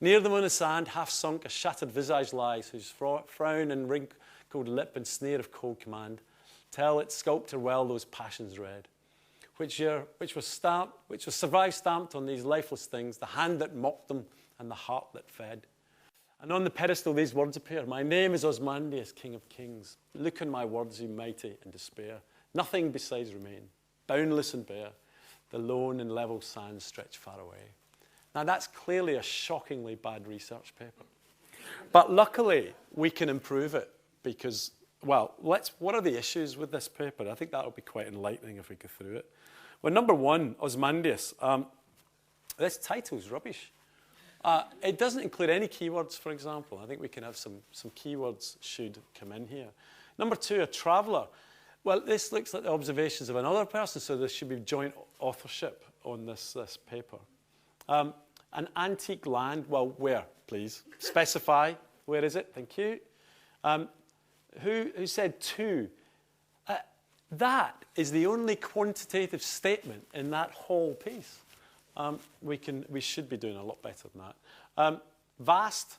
S1: Near them on the sand, half sunk, a shattered visage lies, whose frown and wrinkled lip and sneer of cold command tell its sculptor well those passions read. which survived stamped on these lifeless things, the hand that mocked them and the heart that fed. And on the pedestal these words appear, my name is Ozymandias, King of Kings. Look on my words, ye mighty, and despair. Nothing besides remain, boundless and bare. The lone and level sands stretch far away. Now that's clearly a shockingly bad research paper. But luckily, we can improve it because, well, what are the issues with this paper? I think that would be quite enlightening if we go through it. Well, number one, Ozymandias. This title's rubbish. It doesn't include any keywords, for example. I think we can have some keywords should come in here. Number two, a traveller. Well, this looks like the observations of another person, so there should be joint authorship on this paper. An antique land, well, where, please? Specify, where is it? Thank you. Who said two? That is the only quantitative statement in that whole piece. We should be doing a lot better than that. Vast,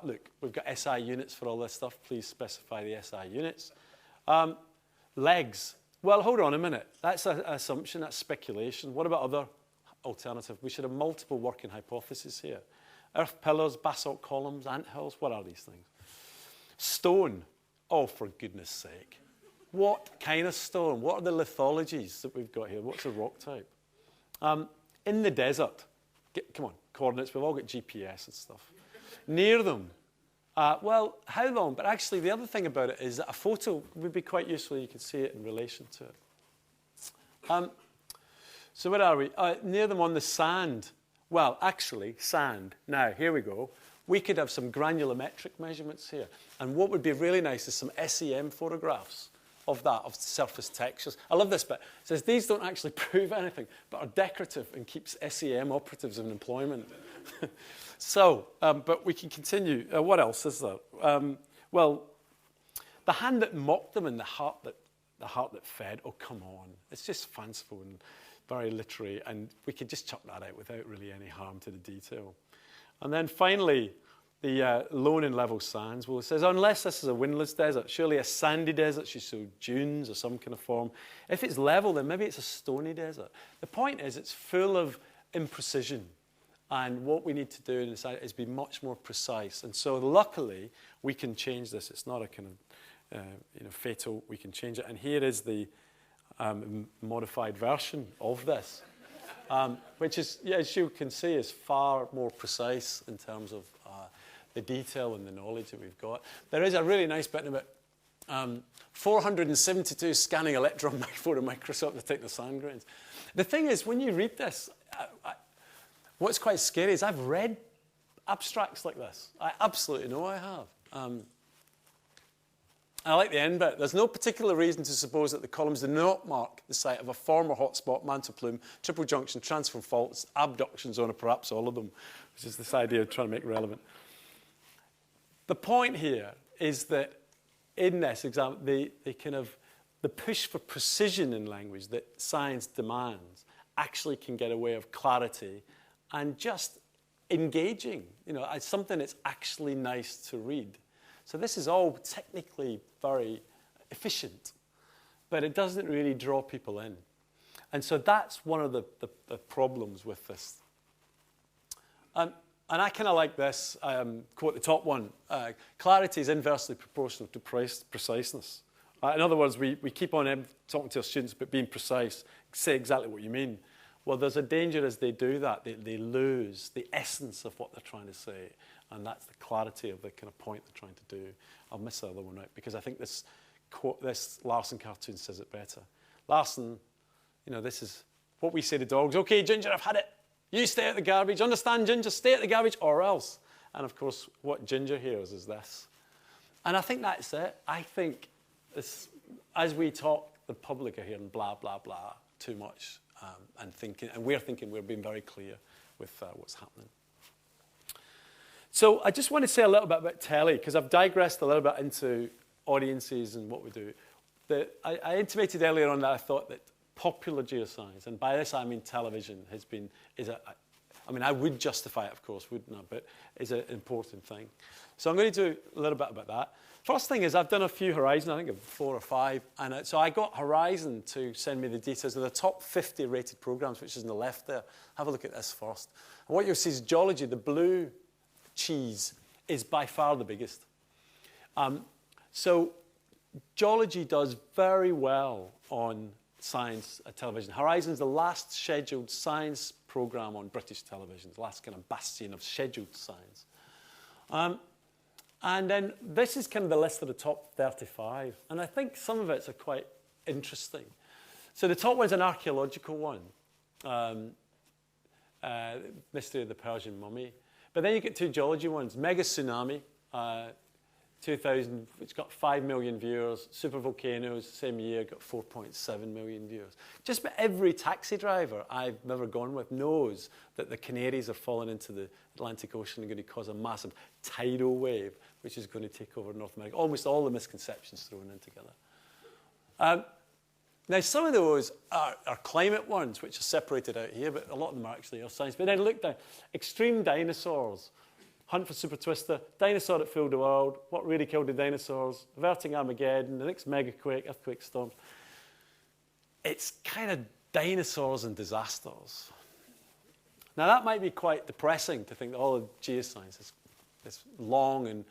S1: look, we've got SI units for all this stuff. Please specify the SI units. Legs, well, hold on a minute. That's an assumption, that's speculation. What about other alternative? We should have multiple working hypotheses here. Earth pillars, basalt columns, anthills, what are these things? Stone, oh, for goodness sake. What kind of stone? What are the lithologies that we've got here? What's the rock type? In the desert, come on, coordinates, we've all got GPS and stuff. Near them, well, how long? But actually, the other thing about it is that a photo would be quite useful. You can see it in relation to it. So where are we? Near them on the sand. Well, actually, sand. Now, here we go. We could have some granulometric measurements here. And what would be really nice is some SEM photographs of that, of surface textures. I love this bit. It says, these don't actually prove anything, but are decorative and keeps SEM operatives in employment. So, but we can continue. What else is there? Well, the hand that mocked them and the heart that fed. Oh, come on. It's just fanciful and very literary, and we could just chuck that out without really any harm to the detail. And then finally, the lone and level sands. Well, it says, unless this is a windless desert, surely a sandy desert should show dunes or some kind of form. If it's level, then maybe it's a stony desert. The point is, it's full of imprecision. And what we need to do is be much more precise. And so luckily, we can change this. It's not a kind of fatal. We can change it. And here is the modified version of this, which is, yeah, as you can see, is far more precise in terms of the detail and the knowledge that we've got. There is a really nice bit about 472 scanning electron photomicroscope to take the sand grains. The thing is, when you read this, what's quite scary is I've read abstracts like this. I absolutely know I have. I like the end bit. There's no particular reason to suppose that the columns do not mark the site of a former hotspot, mantle plume, triple junction, transform faults, abduction zone, or perhaps all of them, which is this idea of trying to make relevant. The point here is that in this example, the push for precision in language that science demands actually can get a way of clarity and just engaging, as something that's actually nice to read. So this is all technically very efficient, but it doesn't really draw people in. And so that's one of the problems with this. And I kind of like this quote, the top one, clarity is inversely proportional to preciseness. In other words, we keep on talking to our students about being precise, say exactly what you mean. Well, there's a danger as they do that, they lose the essence of what they're trying to say, and that's the clarity of the kind of point they're trying to do. I'll miss the other one out because I think this Larson cartoon says it better. Larson, this is what we say to dogs. Okay, Ginger, I've had it. You stay at the garbage. Understand, Ginger? Stay at the garbage or else. And of course, what Ginger hears is this. And I think that's it. I think this, as we talk, the public are hearing blah, blah, blah too much. And we're thinking we're being very clear with what's happening. So I just want to say a little bit about telly, because I've digressed a little bit into audiences and what we do. I intimated earlier on that I thought that popular geoscience, and by this I mean television, is a I mean, I would justify it, of course, wouldn't I? But it's an important thing. So I'm going to do a little bit about that. First thing is I've done a few Horizon, I think of 4 or 5. And so I got Horizon to send me the details of the top 50 rated programs, which is on the left there. Have a look at this first. And what you'll see is Geology, the blue cheese, is by far the biggest. So Geology does very well on science television. Horizon's the last scheduled science program on British television, the last kind of bastion of scheduled science. And then this is kind of the list of the top 35. And I think some of it's quite interesting. So the top one's an archaeological one, Mystery of the Persian Mummy. But then you get 2 geology ones, Mega Tsunami, 2000, which got 5 million viewers. Super Volcanoes, same year, got 4.7 million viewers. Just about every taxi driver I've ever gone with knows that the Canaries are falling into the Atlantic Ocean and going to cause a massive tidal wave, which is going to take over North America. Almost all the misconceptions thrown in together. Now, some of those are climate ones, which are separated out here, but a lot of them are actually Earth science. But then look down. Extreme dinosaurs. Hunt for Super Twister, dinosaur that filled the world, what really killed the dinosaurs, averting Armageddon, the next megaquake, earthquake storms. It's kind of dinosaurs and disasters. Now that might be quite depressing to think that all of geoscience is this long and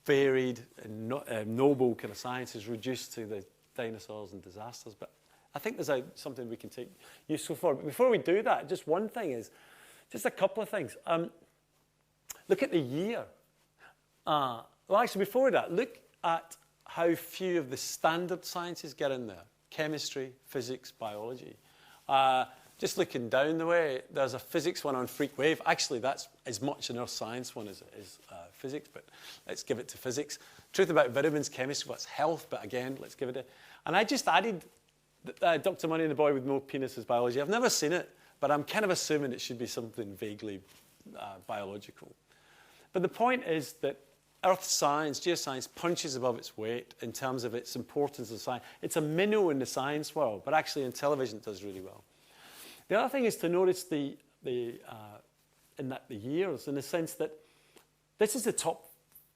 S1: varied and noble kind of science is reduced to the dinosaurs and disasters. But I think there's something we can take useful for. But before we do that, just one thing is, just a couple of things. Look at the year. Well, actually, before that, look at how few of the standard sciences get in there. Chemistry, physics, biology. Just looking down the way, there's a physics one on freak wave. Actually, that's as much an earth science one as physics, but let's give it to physics. Truth about vitamins, chemistry, what's health, but again, let's give it a... And I just added Dr. Money and the Boy with No Penis as biology. I've never seen it, but I'm kind of assuming it should be something vaguely biological. But the point is that earth science, geoscience, punches above its weight in terms of its importance as science. It's a minnow in the science world, but actually in television it does really well. The other thing is to notice the years, in the sense that this is the top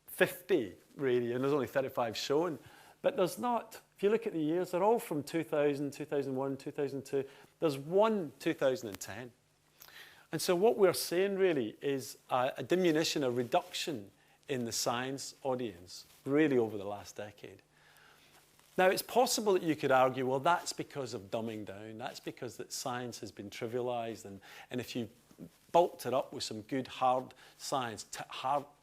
S1: 50, really, and there's only 35 shown. But there's not, if you look at the years, they're all from 2000, 2001, 2002. There's one 2010. And so what we're seeing really is a diminution, a reduction in the science audience, really over the last decade. Now, it's possible that you could argue, well, that's because of dumbing down. That's because that science has been trivialized. And if you bulked it up with some good, hard science,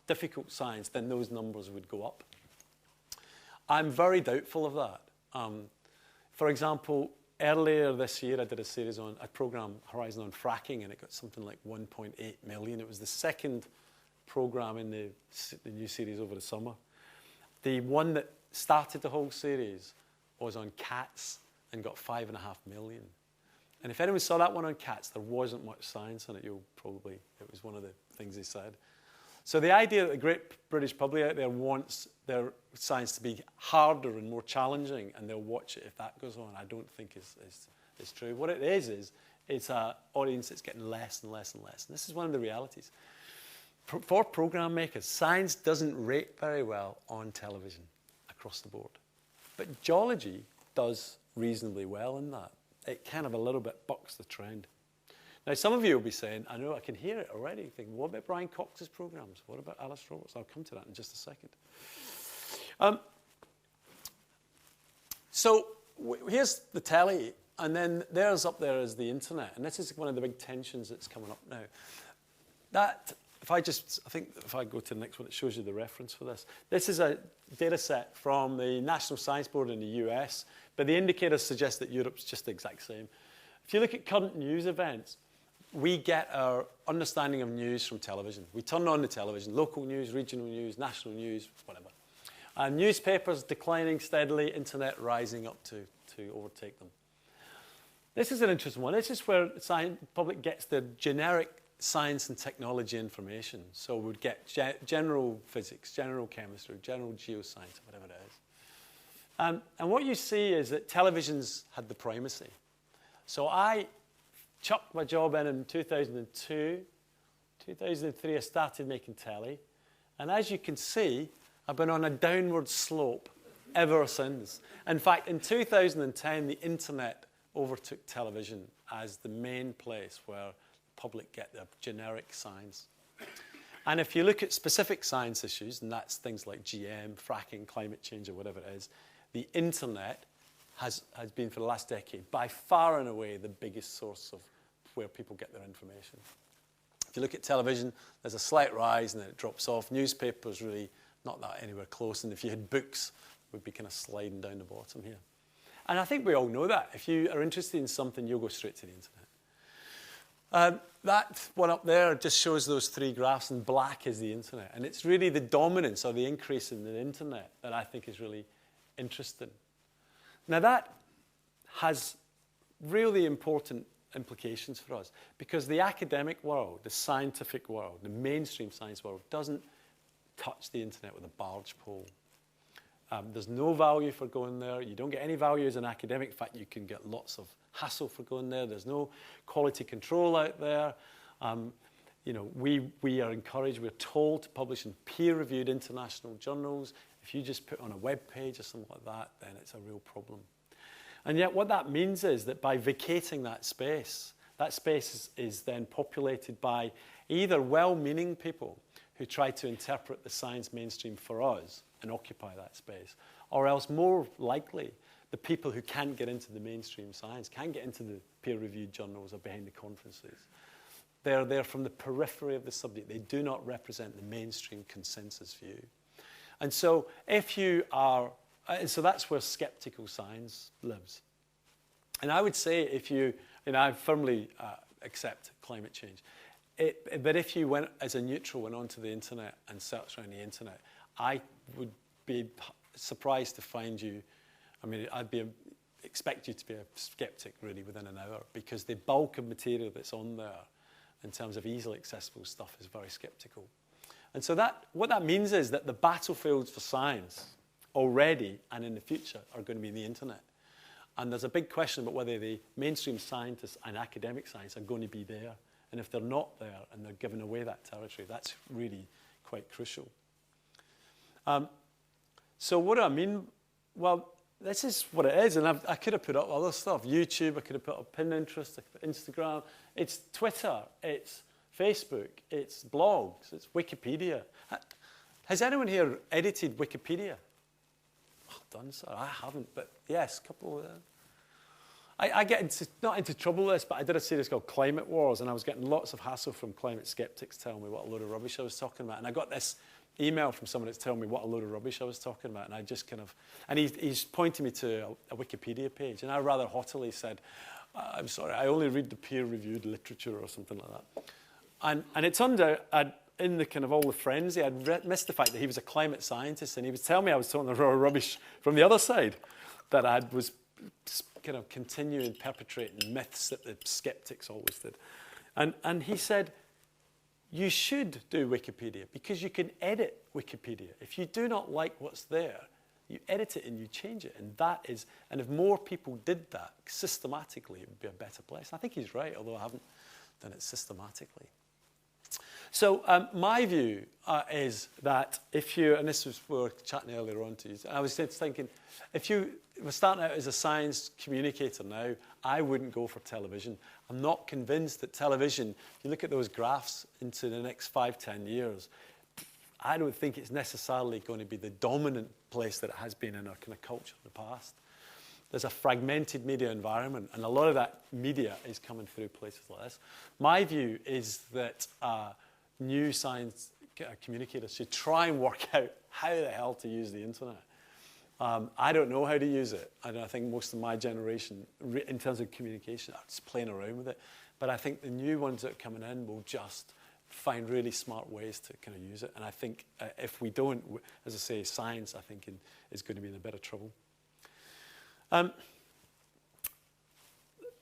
S1: difficult science, then those numbers would go up. I'm very doubtful of that. For example, earlier this year, I did a program, Horizon, on fracking, and it got something like 1.8 million. It was the second program in the new series over the summer. The one that started the whole series was on cats and got 5.5 million. And if anyone saw that one on cats, there wasn't much science in it. It was one of the things they said. So the idea that the great British public out there wants their science to be harder and more challenging, and they'll watch it if that goes on, I don't think is true. What it is it's an audience that's getting less and less and less. And this is one of the realities. For program makers, science doesn't rate very well on television across the board. But geology does reasonably well in that. It kind of a little bit bucks the trend. Now, some of you will be saying, I know, I can hear it already, thinking, what about Brian Cox's programs? What about Alice Roberts? I'll come to that in just a second. So here's the telly, and then there's up there is the internet, and this is one of the big tensions that's coming up now. If I go to the next one, it shows you the reference for this. This is a data set from the National Science Board in the US, but the indicators suggest that Europe's just the exact same. If you look at current news events, we get our understanding of news from television. We turn on the television, local news, regional news, national news, whatever. Newspapers declining steadily, internet rising up to overtake them. This is an interesting one. This is where the public gets their generic science and technology information. So we'd get general physics, general chemistry, general geoscience, whatever it is. And what you see is that television's had the primacy. So I chucked my job in 2002. 2003, I started making telly. And as you can see, I've been on a downward slope ever since. In fact, in 2010, the internet overtook television as the main place where the public get their generic science. And if you look at specific science issues, and that's things like GM, fracking, climate change, or whatever it is, the internet has been for the last decade by far and away the biggest source of where people get their information. If you look at television, there's a slight rise and then it drops off. Newspapers really not that anywhere close. And if you had books, it would be kind of sliding down the bottom here. And I think we all know that. If you are interested in something, you'll go straight to the internet. That one up there just shows those three graphs, and black is the internet. And it's really the dominance or the increase in the internet that I think is really interesting. Now that has really important implications for us, because the academic world, the scientific world, the mainstream science world doesn't touch the internet with a barge pole. There's no value for going there. You don't get any value as an academic. In fact, you can get lots of hassle for going there. There's no quality control out there. You know, we are encouraged, we're told to publish in peer-reviewed international journals. If you just put on a web page or something like that, then it's a real problem. And yet what that means is that by vacating that space is then populated by either well-meaning people who try to interpret the science mainstream for us and occupy that space, or else more likely the people who can't get into the mainstream science, can't get into the peer-reviewed journals or behind the conferences. They're there from the periphery of the subject. They do not represent the mainstream consensus view. And so if you are, so that's where skeptical science lives. And I would say if you, and I firmly accept climate change, but if you went as a neutral, went onto the internet and searched around the internet, I would be surprised to find you, I mean, expect you to be a skeptic really within an hour, because the bulk of material that's on there in terms of easily accessible stuff is very skeptical. And so what that means is that the battlefields for science already and in the future are going to be the internet. And there's a big question about whether the mainstream scientists and academic science are going to be there. And if they're not there and they're giving away that territory, that's really quite crucial. So what do I mean? Well, this is what it is. And I could have put up other stuff. YouTube, I could have put up Pinterest, Instagram. It's Twitter, it's Facebook, it's blogs, it's Wikipedia. Has anyone here edited Wikipedia? Well done, sir. I haven't, but yes, a couple of them. I get not into trouble with this, but I did a series called Climate Wars, and I was getting lots of hassle from climate skeptics telling me what a load of rubbish I was talking about. And I got this email from someone that's telling me what a load of rubbish I was talking about, and I just kind of, and he's pointing me to a Wikipedia page, and I rather haughtily said, I'm sorry, I only read the peer-reviewed literature or something like that. And it turned out, in the kind of all the frenzy, I'd missed the fact that he was a climate scientist, and he was telling me I was talking the raw rubbish from the other side, that I was kind of continuing perpetrating myths that the skeptics always did. And he said, you should do Wikipedia because you can edit Wikipedia. If you do not like what's there, you edit it and you change it. And if more people did that systematically, it would be a better place. I think he's right, although I haven't done it systematically. So my view is that if you, and this was we were chatting earlier on to you, I was just thinking, if you were starting out as a science communicator now, I wouldn't go for television. I'm not convinced that television, if you look at those graphs into the next 5-10 years, I don't think it's necessarily going to be the dominant place that it has been in our kind of culture in the past. There's a fragmented media environment, and a lot of that media is coming through places like this. My view is that new science communicators should try and work out how the hell to use the internet. I don't know how to use it. I think most of my generation, in terms of communication, are just playing around with it. But I think the new ones that are coming in will just find really smart ways to kind of use it. And I think if we don't, as I say, science, I think, is going to be in a bit of trouble.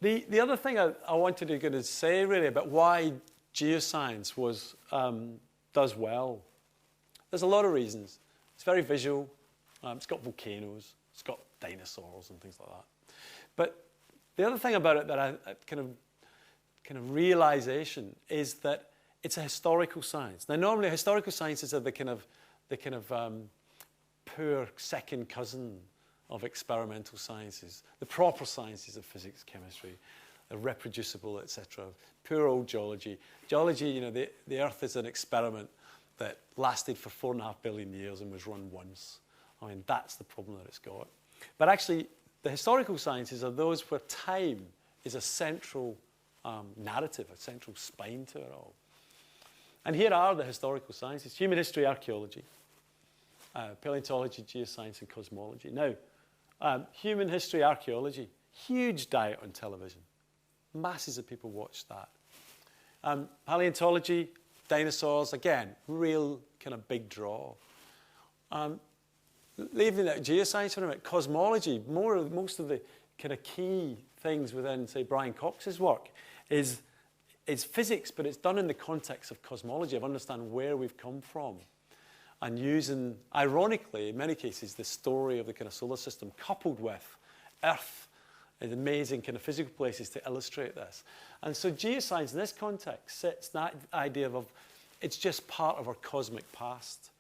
S1: The other thing I wanted to kind of say really about why geoscience does well. There's a lot of reasons. It's very visual. It's got volcanoes. It's got dinosaurs and things like that. But the other thing about it that I kind of kind of realization is that it's a historical science. Now, normally historical sciences are the kind of poor second cousin of experimental sciences, the proper sciences of physics, chemistry, the reproducible, etc. Poor old geology. Geology, you know, the Earth is an experiment that lasted for 4.5 billion years and was run once. I mean, that's the problem that it's got. But actually, the historical sciences are those where time is a central narrative, a central spine to it all. And here are the historical sciences: human history, archaeology, paleontology, geoscience, and cosmology. Now, human history, archaeology, huge diet on television. Masses of people watch that. Paleontology, dinosaurs, again, real kind of big draw. Leaving out geoscience for a minute, cosmology, most of the kind of key things within, say, Brian Cox's work is physics, but it's done in the context of cosmology, of understanding where we've come from, and using, ironically, in many cases, the story of the kind of solar system coupled with Earth and amazing kind of physical places to illustrate this. And so geoscience in this context sets that idea of it's just part of our cosmic past.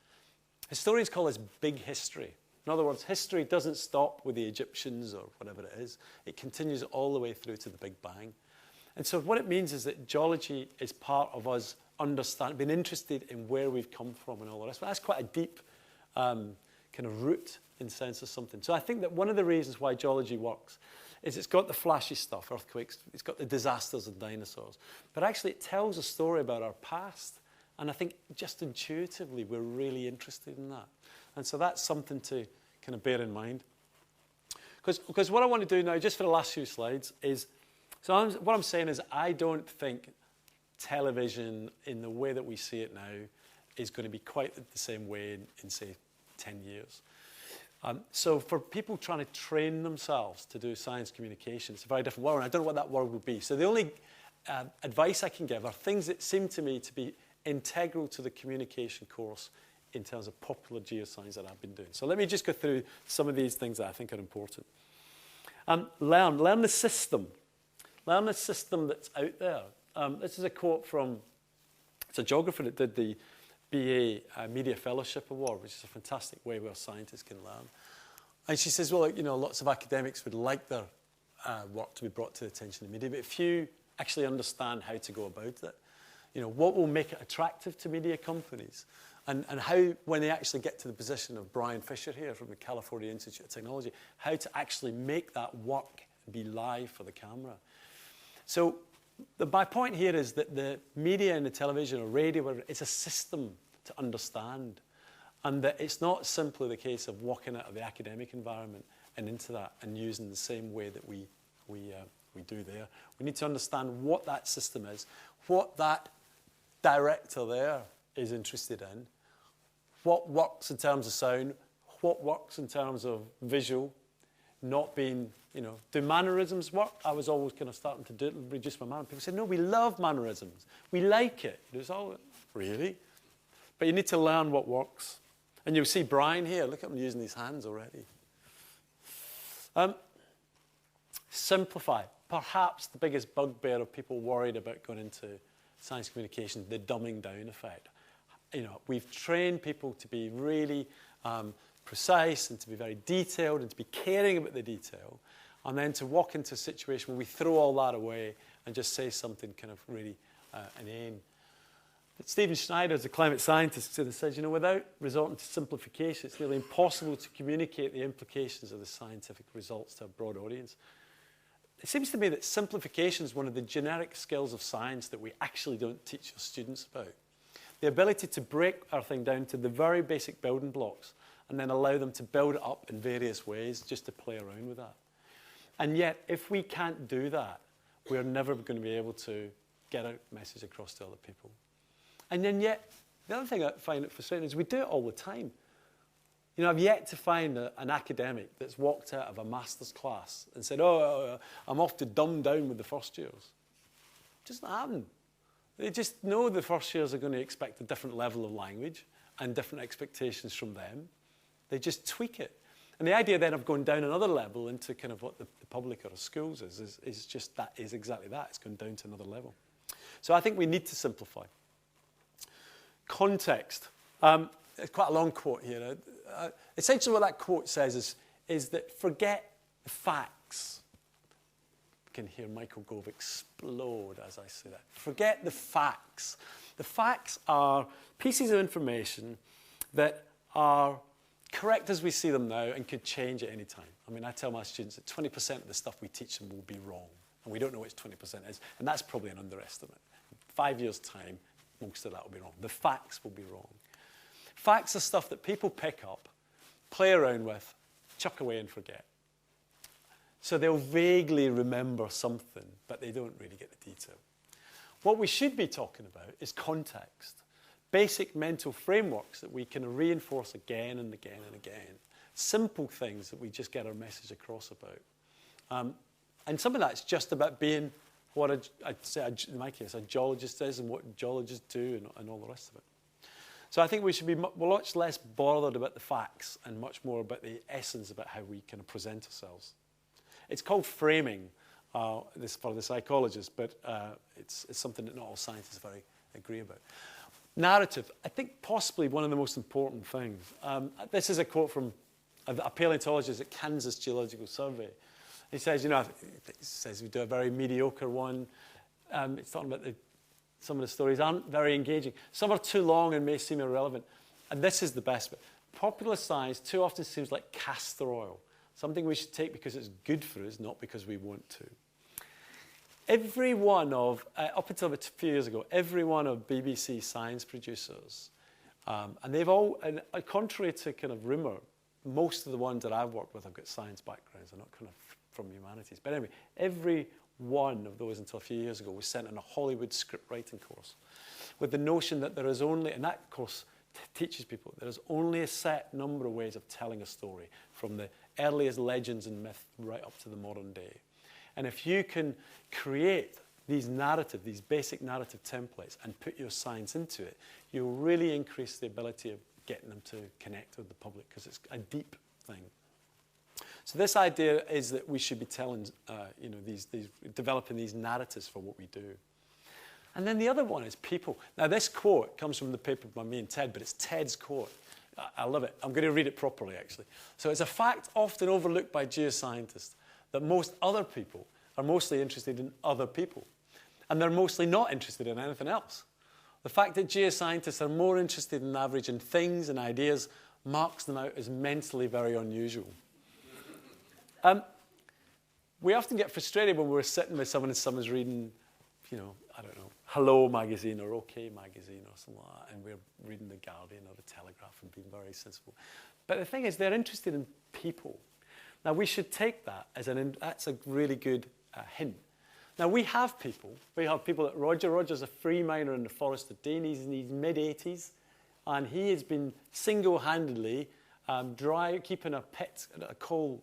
S1: Historians call this big history. In other words, history doesn't stop with the Egyptians or whatever it is. It continues all the way through to the Big Bang. And so what it means is that geology is part of us being interested in where we've come from and all the rest. But that's quite a deep kind of root in sense of something. So I think that one of the reasons why geology works is it's got the flashy stuff, earthquakes, it's got the disasters and dinosaurs. But actually it tells a story about our past. And I think just intuitively we're really interested in that. And so that's something to kind of bear in mind. Because what I want to do now, just for the last few slides, is, what I'm saying is I don't think television in the way that we see it now is going to be quite the same way in say, 10 years. So for people trying to train themselves to do science communication, it's a very different world, and I don't know what that world would be. So the only advice I can give are things that seem to me to be integral to the communication course in terms of popular geoscience that I've been doing. So let me just go through some of these things that I think are important. Learn the system. Learn the system that's out there. This is a quote from, it's a geographer that did the BA Media Fellowship Award, which is a fantastic way where scientists can learn. And she says, well, you know, lots of academics would like their work to be brought to the attention of the media, but few actually understand how to go about it. You know, what will make it attractive to media companies? And how, when they actually get to the position of Brian Fisher here from the California Institute of Technology, how to actually make that work be live for the camera. So my point here is that the media and the television or radio, it's a system to understand. And that it's not simply the case of walking out of the academic environment and into that and using the same way that we do there. We need to understand what that system is, what that director there is interested in, what works in terms of sound, what works in terms of visual, not being, you know, do mannerisms work? I was always kind of starting to reduce my manner. People said, no, we love mannerisms. We like it. It's all, really? But you need to learn what works. And you'll see Brian here. Look at him using his hands already. Simplified. Perhaps the biggest bugbear of people worried about going into science communication, the dumbing down effect. You know, we've trained people to be really precise and to be very detailed and to be caring about the detail, and then to walk into a situation where we throw all that away and just say something kind of really inane. But Stephen Schneider, as a climate scientist, says, you know, without resorting to simplification, it's nearly impossible to communicate the implications of the scientific results to a broad audience. It seems to me that simplification is one of the generic skills of science that we actually don't teach our students about. The ability to break our thing down to the very basic building blocks and then allow them to build it up in various ways just to play around with that. And yet, if we can't do that, we're never going to be able to get our message across to other people. And then yet, the other thing I find frustrating is we do it all the time. You know, I've yet to find an academic that's walked out of a master's class and said, oh, I'm off to dumb down with the first years. It doesn't happen. They just know the first years are going to expect a different level of language and different expectations from them. They just tweak it. And the idea then of going down another level into kind of what the public or the schools is just that, is exactly that. It's going down to another level. So I think we need to simplify. Context. It's quite a long quote here. Essentially what that quote says is that forget the facts. You can hear Michael Gove explode as I say that. Forget the facts. The facts are pieces of information that are correct as we see them now and could change at any time. I mean, I tell my students that 20% of the stuff we teach them will be wrong, and we don't know which 20% is, and that's probably an underestimate. In 5 years' time, most of that will be wrong. The facts will be wrong. Facts are stuff that people pick up, play around with, chuck away and forget. So they'll vaguely remember something, but they don't really get the detail. What we should be talking about is context. Basic mental frameworks that we can reinforce again and again and again. Simple things that we just get our message across about. And some of that's just about being what I'd say, in my case, a geologist is and what geologists do and all the rest of it. So I think we should be much less bothered about the facts and much more about the essence about how we kind of present ourselves. It's called framing this for the psychologists, but it's something that not all scientists very agree about. Narrative, I think possibly one of the most important things. This is a quote from a paleontologist at Kansas Geological Survey. He says, we do a very mediocre one. It's talking about some of the stories aren't very engaging. Some are too long and may seem irrelevant. And this is the best bit. Popular science too often seems like castor oil, something we should take because it's good for us, not because we want to. Every one of, up until a few years ago, every one of BBC science producers, and they've all, and contrary to kind of rumour, most of the ones that I've worked with have got science backgrounds. They're not kind of from humanities. But anyway, every one of those until a few years ago was sent on a Hollywood script writing course with the notion that there is only, and that course teaches people, there is only a set number of ways of telling a story from the earliest legends and myth right up to the modern day. And if you can create these narrative, these basic narrative templates and put your science into it, you'll really increase the ability of getting them to connect with the public because it's a deep thing. So this idea is that we should be telling, developing these narratives for what we do. And then the other one is people. Now this quote comes from the paper by me and Ted, but it's Ted's quote. I love it. I'm going to read it properly, actually. So it's a fact often overlooked by geoscientists that most other people are mostly interested in other people. And they're mostly not interested in anything else. The fact that geoscientists are more interested than average in things and ideas marks them out as mentally very unusual. We often get frustrated when we're sitting with someone and someone's reading, I don't know, Hello magazine or OK magazine or something like that, and we're reading The Guardian or The Telegraph and being very sensible. But the thing is, they're interested in people. Now, we should take that as that's a really good hint. Now, we have people. We have people like Roger. Roger's a free miner in the Forest of Dean. He's in his mid-80s, and he has been single-handedly keeping a pit, a coal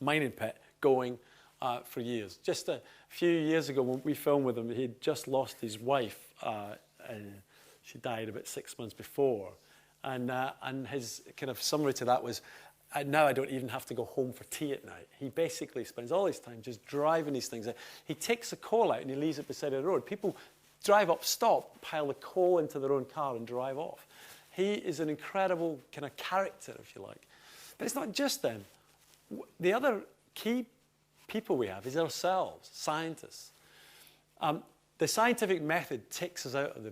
S1: mining pit going for years. Just a few years ago when we filmed with him, he'd just lost his wife. She died about 6 months before. And his kind of summary to that was, now I don't even have to go home for tea at night. He basically spends all his time just driving these things out. He takes the coal out and he leaves it beside the road. People drive up, stop, pile the coal into their own car and drive off. He is an incredible kind of character, if you like. But it's not just them. The other key people we have is ourselves, scientists. The scientific method takes us out of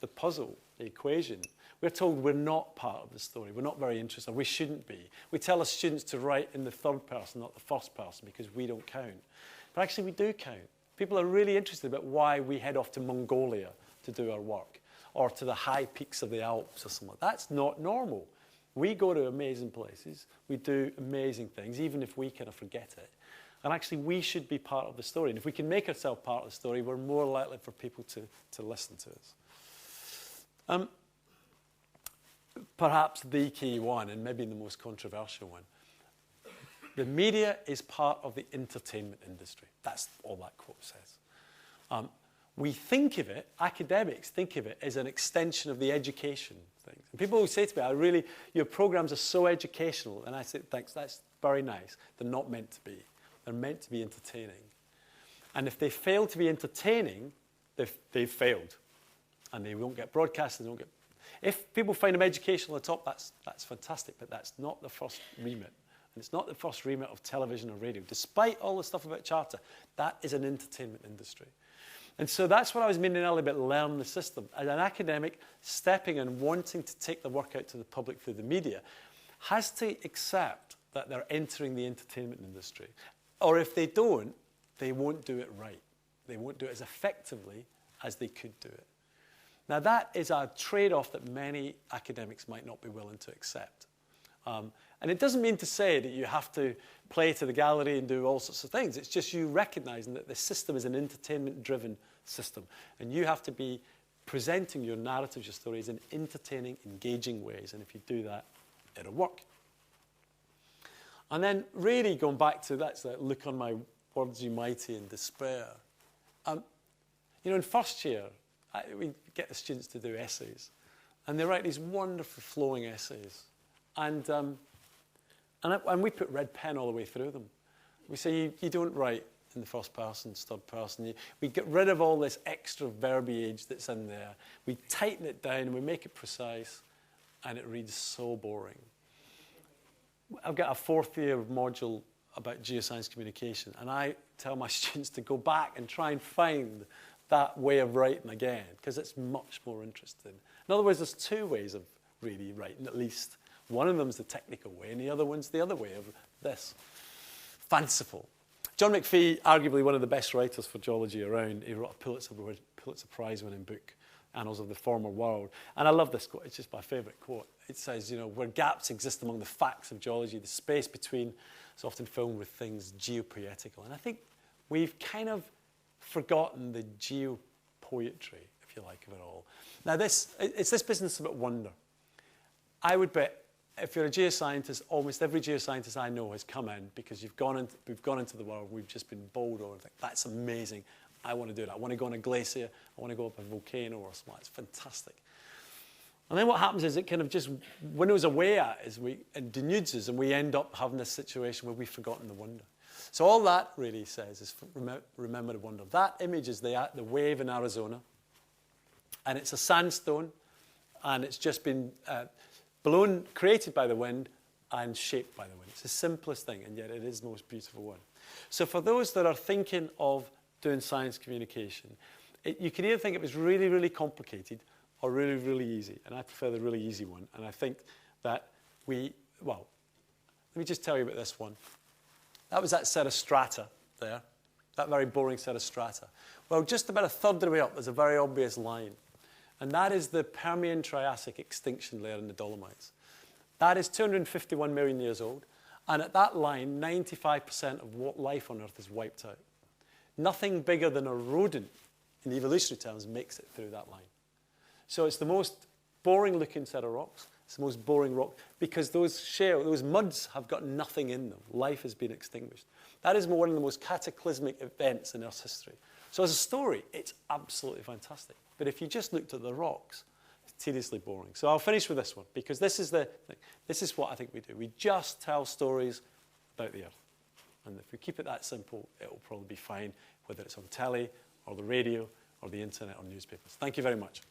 S1: the puzzle, the equation. We're told we're not part of the story. We're not very interested. We shouldn't be. We tell our students to write in the third person, not the first person, because we don't count. But actually, we do count. People are really interested about why we head off to Mongolia to do our work, or to the high peaks of the Alps or something like that. That's not normal. We go to amazing places. We do amazing things, even if we kind of forget it. And actually, we should be part of the story. And if we can make ourselves part of the story, we're more likely for people to listen to us. Perhaps the key one, and maybe the most controversial one. The media is part of the entertainment industry. That's all that quote says. we think of it, academics think of it as an extension of the education thing. And people will say to me, your programs are so educational. And I say, thanks, that's very nice. They're not meant to be. They're meant to be entertaining. And if they fail to be entertaining, they've failed. And they won't get broadcast, they won't get... If people find them educational at the top, that's fantastic, but that's not the first remit. And it's not the first remit of television or radio. Despite all the stuff about charter, that is an entertainment industry. And so that's what I was meaning earlier about learn the system. As an academic, stepping and wanting to take the work out to the public through the media has to accept that they're entering the entertainment industry. Or if they don't, they won't do it right. They won't do it as effectively as they could do it. Now, that is a trade-off that many academics might not be willing to accept. And it doesn't mean to say that you have to play to the gallery and do all sorts of things. It's just you recognizing that the system is an entertainment-driven system. And you have to be presenting your narratives, your stories in entertaining, engaging ways. And if you do that, it'll work. And then really going back to that look on my words you mighty in despair. In first year, we get the students to do essays. And they write these wonderful flowing essays. And we put red pen all the way through them. We say, you don't write in the first person, third person. We get rid of all this extra verbiage that's in there. We tighten it down and we make it precise. And it reads so boring. I've got a fourth year module about geoscience communication. And I tell my students to go back and try and find that way of writing again, because it's much more interesting. In other words, there's two ways of really writing, at least. One of them is the technical way, and the other one's the other way of this. Fanciful. John McPhee, arguably one of the best writers for geology around, he wrote a Pulitzer Prize-winning book, Annals of the Former World. And I love this quote. It's just my favourite quote. It says, where gaps exist among the facts of geology, the space between is often filled with things geopoetical. And I think we've kind of forgotten the geo-poetry, if you like, of it all. Now, it's this business about wonder. I would bet if you're a geoscientist, almost every geoscientist I know has come in because we've gone into the world, we've just been bowled over and think, that's amazing, I want to do that. I want to go on a glacier, I want to go up a volcano or something. It's fantastic. And then what happens is it kind of just winnows away at us and denudes us, and we end up having this situation where we've forgotten the wonder. So all that really says is remember the wonder. That image is the wave in Arizona, and it's a sandstone, and it's just been created by the wind and shaped by the wind. It's the simplest thing, and yet it is the most beautiful one. So for those that are thinking of doing science communication, you can either think it was really, really complicated or really, really easy. And I prefer the really easy one. And I think that let me just tell you about this one. That was that set of strata there, that very boring set of strata. Well, just about a third of the way up, there's a very obvious line. And that is the Permian-Triassic extinction layer in the Dolomites. That is 251 million years old. And at that line, 95% of what life on Earth is wiped out. Nothing bigger than a rodent, in evolutionary terms, makes it through that line. So it's the most boring-looking set of rocks. It's the most boring rock because those muds have got nothing in them. Life has been extinguished. That is one of the most cataclysmic events in Earth's history. So as a story, it's absolutely fantastic. But if you just looked at the rocks, it's tediously boring. So I'll finish with this one, because this is the thing. This is what I think we do. We just tell stories about the Earth. And if we keep it that simple, it will probably be fine, whether it's on telly or the radio or the internet or newspapers. Thank you very much.